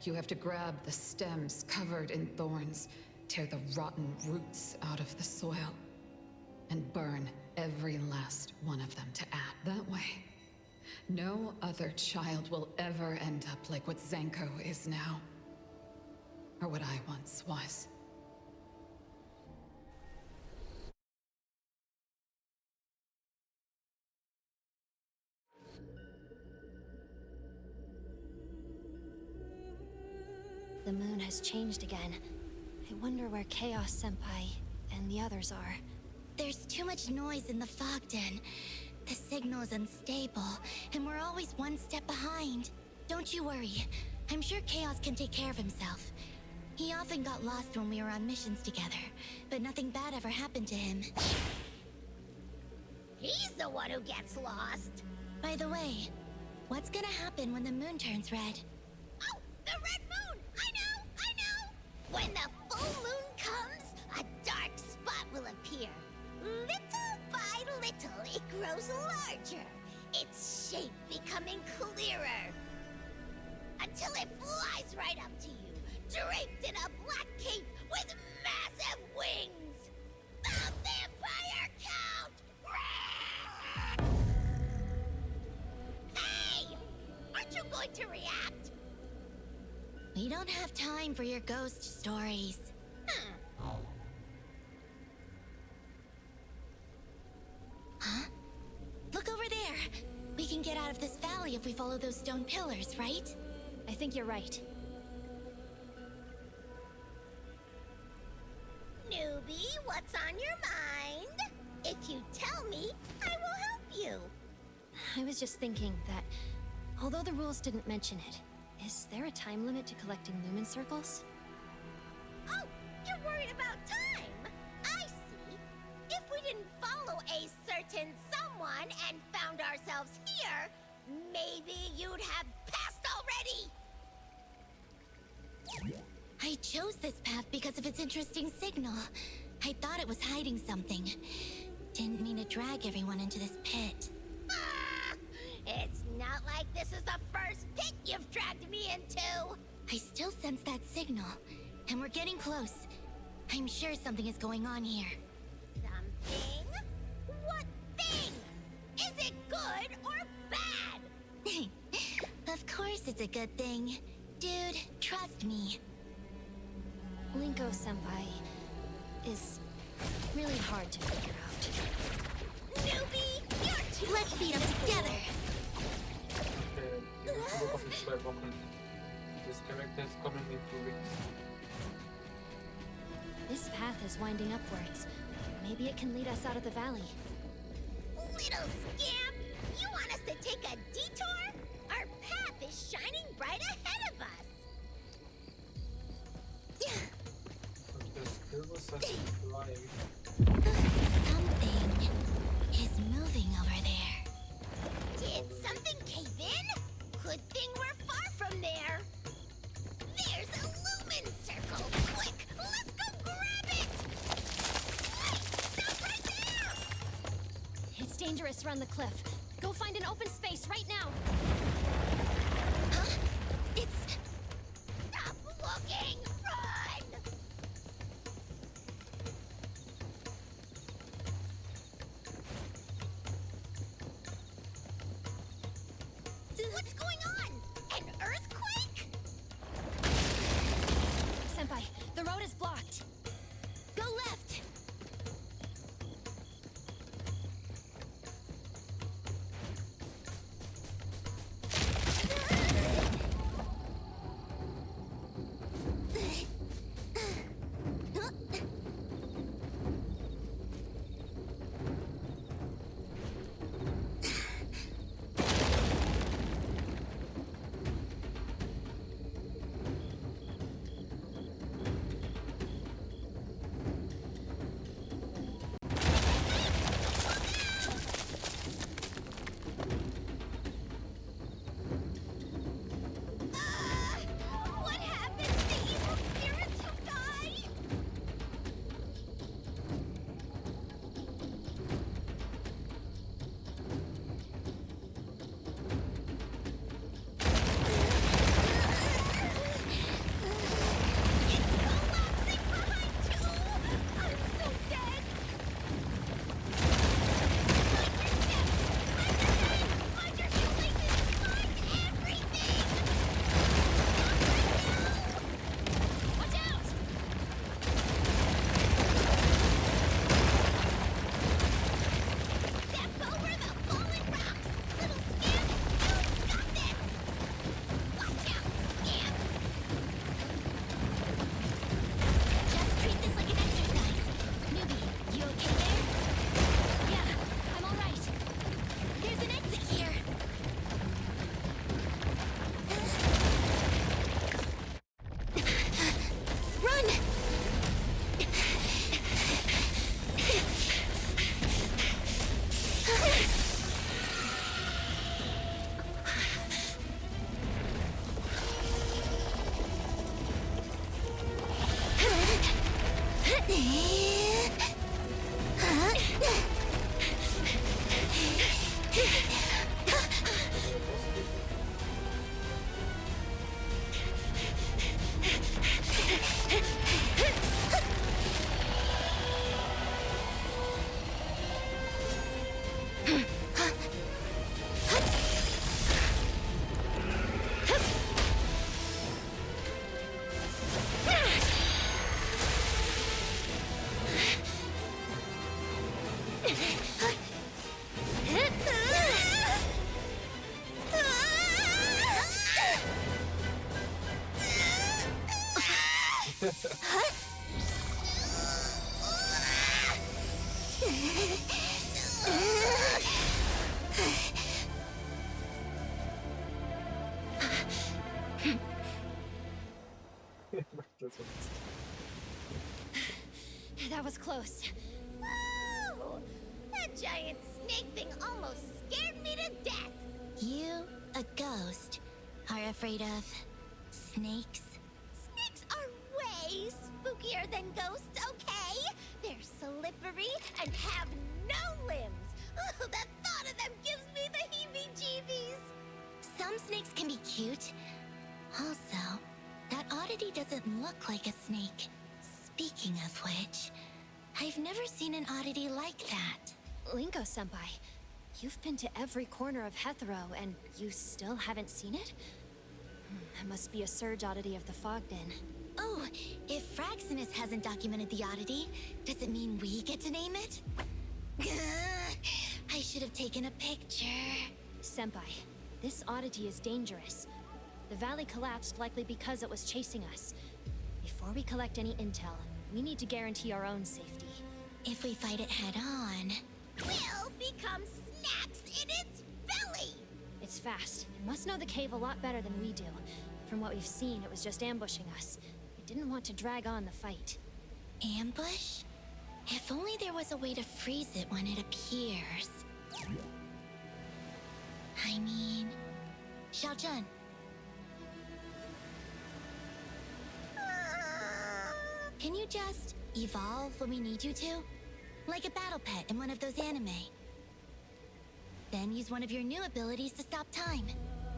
[SPEAKER 12] You have to grab the stems covered in thorns, tear the rotten roots out of the soil, and burn every last one of them to add. That way, no other child will ever end up like what Zanko is now, or what I once was.
[SPEAKER 15] The moon has changed again. I wonder where Chaos Senpai and the others are.
[SPEAKER 4] There's too much noise in the Fogden. The signal is unstable, and we're always one step behind. Don't you worry. I'm sure Chaos can take care of himself. He often got lost when we were on missions together, but nothing bad ever happened to him.
[SPEAKER 16] He's the one who gets lost.
[SPEAKER 4] By the way, what's gonna happen when the moon turns red?
[SPEAKER 16] Oh, the red moon! I know! When the full moon comes, a dark spot will appear. Little by little, it grows larger, its shape becoming clearer. Until it flies right up to you, draped in a black cape with massive wings. The Vampire Count! Hey! Aren't you going to react?
[SPEAKER 4] We don't have time for your ghost stories. Huh? Look over there! We can get out of this valley if we follow those stone pillars, right?
[SPEAKER 15] I think you're right.
[SPEAKER 16] Newbie, what's on your mind? If you tell me, I will help you.
[SPEAKER 15] I was just thinking that, although the rules didn't mention it, is there a time limit to collecting lumen circles?
[SPEAKER 16] Oh, you're worried about time. I see. If we didn't follow a certain someone and found ourselves here, maybe you'd have passed already.
[SPEAKER 4] I chose this path because of its interesting signal. I thought it was hiding something. Didn't mean to drag everyone into this pit.
[SPEAKER 16] It's not like this is the first pit you've dragged me into?
[SPEAKER 15] I still sense that signal, and we're getting close. I'm sure something is going on here.
[SPEAKER 16] Something? What thing? Is it good or bad?
[SPEAKER 15] Of course it's a good thing. Dude, trust me. Linko-senpai is really hard to figure out.
[SPEAKER 16] Newbie, you're too—
[SPEAKER 15] Let's beat them together!
[SPEAKER 1] Okay, die Natur auf in 2 Wochen. This character is coming in 2 weeks.
[SPEAKER 15] This path is winding upwards. Maybe it can lead us out of the valley.
[SPEAKER 16] Little scamp! You want us to take a detour? Our path is shining bright ahead of us!
[SPEAKER 1] Und das Kürbis ist flying.
[SPEAKER 15] Something is moving over there.
[SPEAKER 16] Did something cave in? Good thing we're far from there. There's a lumen circle! Quick, let's go grab it! Wait, stop right there!
[SPEAKER 15] It's dangerous around the cliff. Go find an open space right now. Huh? It's...
[SPEAKER 16] Stop looking! Run! What's going on? An earthquake?
[SPEAKER 15] Senpai, the road is blocked. Go left!
[SPEAKER 16] What happens to evil spirits who die? It's collapsing behind too! I'm so dead! Mind your step! Mind your shoelaces! Mind everything!
[SPEAKER 15] Watch out!
[SPEAKER 16] Step over the fallen rocks! Little scamp, you've got this! Watch out, scamp!
[SPEAKER 15] Just treat this like an exercise. Newbie, you okay there? Yeah, I'm all right. There's an exit here. Run! That was close.
[SPEAKER 16] Ooh, that giant snake thing almost scared me to death!
[SPEAKER 15] You, a ghost, are afraid of snakes?
[SPEAKER 16] Snakes are way spookier than ghosts, okay? They're slippery and have no limbs. Oh, the thought of them gives me the heebie-jeebies.
[SPEAKER 15] So
[SPEAKER 16] Some snakes can be cute. Also, that oddity doesn't look like a snake. Speaking of which, I've never seen an oddity like that.
[SPEAKER 15] Linko-senpai, you've been to every corner of Hetero, and you still haven't seen it? That must be a surge oddity of the Fogden.
[SPEAKER 16] Oh, if Fraxinus hasn't documented the oddity, does it mean we get to name it? I should have taken a picture.
[SPEAKER 15] Senpai, this oddity is dangerous. The valley collapsed likely because it was chasing us. Before we collect any intel, we need to guarantee our own safety.
[SPEAKER 16] If we fight it head-on,
[SPEAKER 15] we'll become snacks in its belly! It's fast. It must know the cave a lot better than we do. From what we've seen, it was just ambushing us. It didn't want to drag on the fight.
[SPEAKER 16] ambush? If only there was a way to freeze it when it appears. I mean... Xiaojun. Can you just evolve when we need you to? Like a battle pet in one of those anime. Then use one of your new abilities to stop time.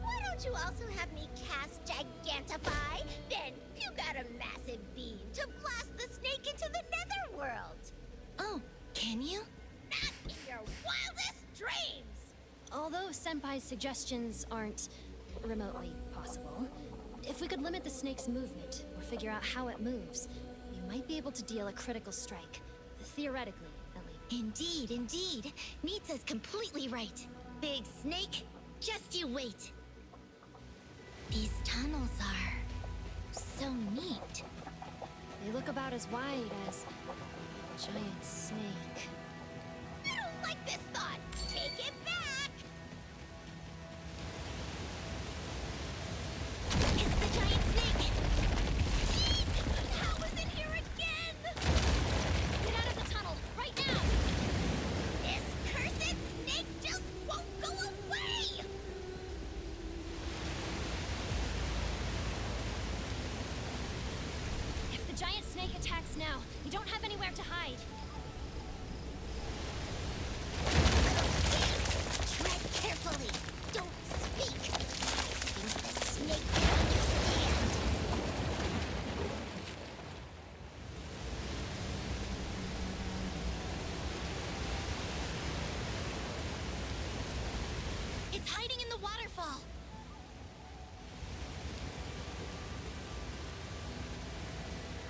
[SPEAKER 17] Why don't you also have me cast Gigantify? Then you got a massive beam to blast the snake into the netherworld.
[SPEAKER 16] Oh, can you?
[SPEAKER 17] Not in your wildest dreams!
[SPEAKER 15] Although Senpai's suggestions aren't remotely possible, if we could limit the snake's movement, or figure out how it moves, we might be able to deal a critical strike. Theoretically, at least.
[SPEAKER 16] Indeed, indeed. Nitsa's completely right. Big snake, just you wait. These tunnels are... so neat.
[SPEAKER 15] They look about as wide as a giant snake.
[SPEAKER 17] I don't like this thought! Take it back!
[SPEAKER 16] It's the giant snake!
[SPEAKER 17] How is it here again?
[SPEAKER 15] Get out of the tunnel, right now!
[SPEAKER 17] This cursed snake just won't go away!
[SPEAKER 15] If the giant snake attacks now, we don't have anywhere to hide.
[SPEAKER 16] Tread carefully. Don't speak. I think the snake can understand. It's hiding in the waterfall.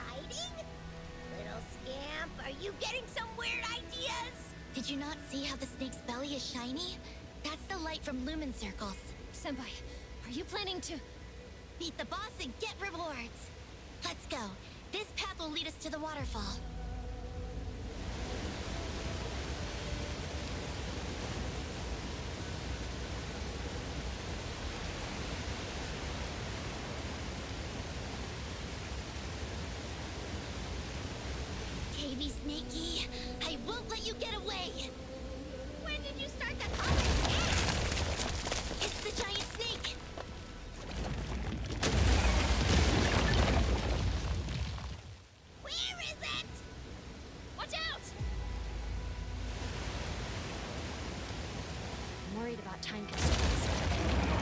[SPEAKER 17] Hiding? Little scamp, are you getting some weird ideas?
[SPEAKER 16] Did you not see how the snake's belly is shiny? That's the light from lumen circles.
[SPEAKER 15] Senpai, are you planning to...
[SPEAKER 16] Beat the boss and get rewards. Let's go. This path will lead us to the waterfall. KV Snakey, I won't let you get away!
[SPEAKER 17] When did you start to call it that?
[SPEAKER 16] It's the giant snake!
[SPEAKER 17] Where is it?
[SPEAKER 15] Watch out! I'm worried about time constraints.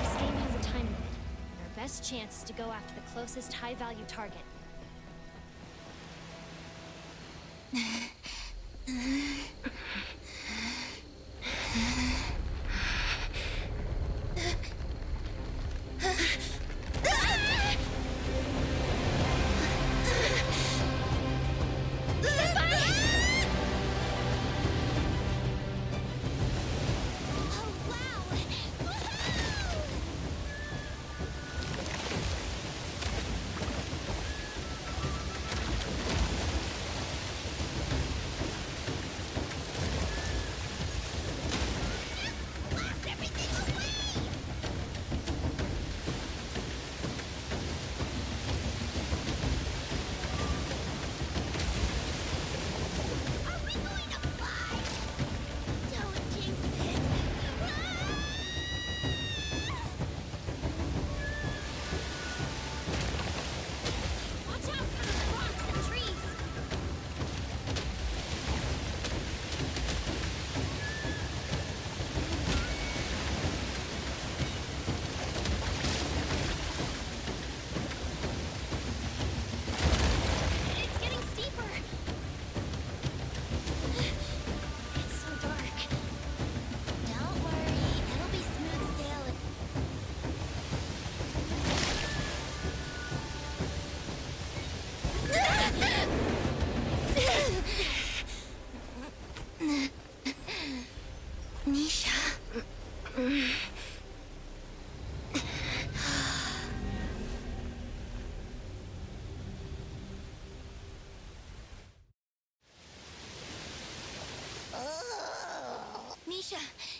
[SPEAKER 15] This game has a time limit, and our best chance is to go after the closest high-value target.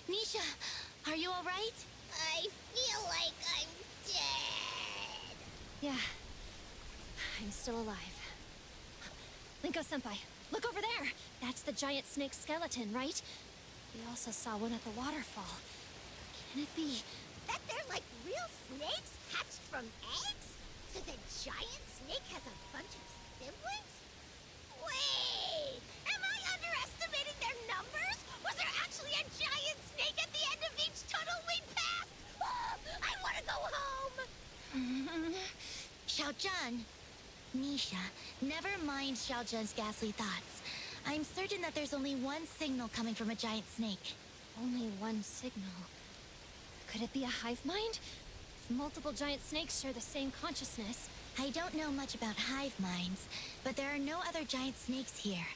[SPEAKER 16] Nisha, are you all right? I feel like I'm dead.
[SPEAKER 15] Yeah. I'm still alive. Linko-senpai, look over there! That's the giant snake skeleton, right? We also saw one at the waterfall. Can it be?
[SPEAKER 16] That they're like real snakes hatched from eggs? So the giant snake has a bunch of siblings? Wait! Am I underestimating their numbers? Was there actually a giant snake at the end of each tunnel we passed? I want to go home! Xiaozhan. Nisha, never mind Xiaozhan's ghastly thoughts. I'm certain that there's only one signal coming from a giant snake.
[SPEAKER 15] Only one signal. Could it be a hive mind? If multiple giant snakes share the same consciousness.
[SPEAKER 16] I don't know much about hive minds, but there are no other giant snakes here.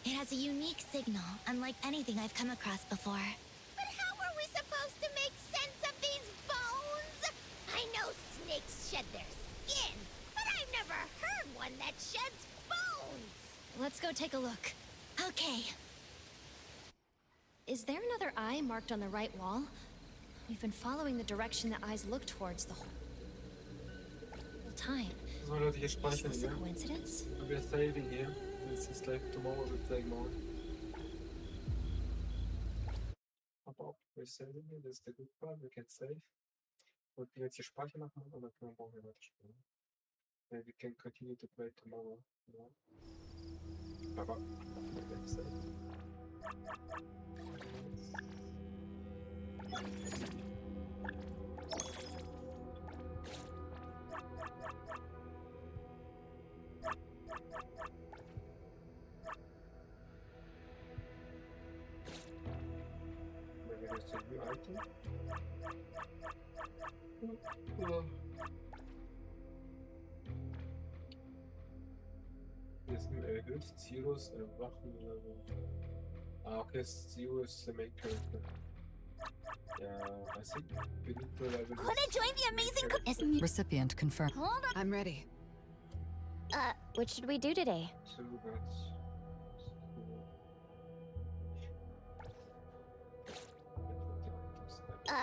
[SPEAKER 16] It has a unique signal, unlike anything I've come across before. But how are we supposed to make sense of these bones? I know snakes shed their skin, but I've never heard one that sheds bones.
[SPEAKER 15] Let's go take a look.
[SPEAKER 16] Okay.
[SPEAKER 15] Is there another eye marked on the right wall? We've been following the direction the eyes look towards the whole time.
[SPEAKER 1] So Leute, hier speichern
[SPEAKER 15] Is this a
[SPEAKER 1] wir.
[SPEAKER 15] coincidence?
[SPEAKER 1] We're saving here. This is like tomorrow we'll play more. Aber we're saving here, this is the good part, we can save. Und wir jetzt hier Speicher machen und dann können wir weiterspielen. And we can continue to play tomorrow. Ja. Aber wir werden save. Maybe there's a new item. Ist erhöht Zirus Wachenlevel. Ah, okay, Zero is the main character. Yeah, I think Benito level is...
[SPEAKER 16] Wanna join the amazing
[SPEAKER 12] Recipient confirmed.
[SPEAKER 16] Hold on.
[SPEAKER 12] I'm ready.
[SPEAKER 16] What should we do today?
[SPEAKER 1] So that's...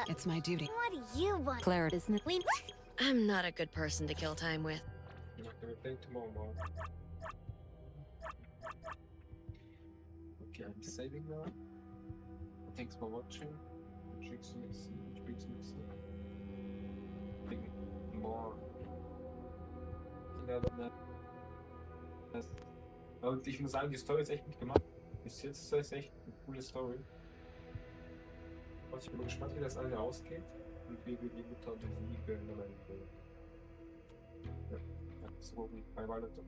[SPEAKER 12] It's my duty.
[SPEAKER 16] What do you want?
[SPEAKER 12] Clarity isn't it?
[SPEAKER 11] I'm not a good person to kill time with.
[SPEAKER 1] I'm not gonna play tomorrow morning. Okay, I'm saving now. Thanks for watching. ixximixxi. Think more. Und ich muss sagen, die Story ist echt gut gemacht. Bis jetzt ist das echt eine coole Story. Ich bin gespannt, wie das alle ausgeht und wie wir die Mutter besiegen. Ja, so wie bei Weihnachten.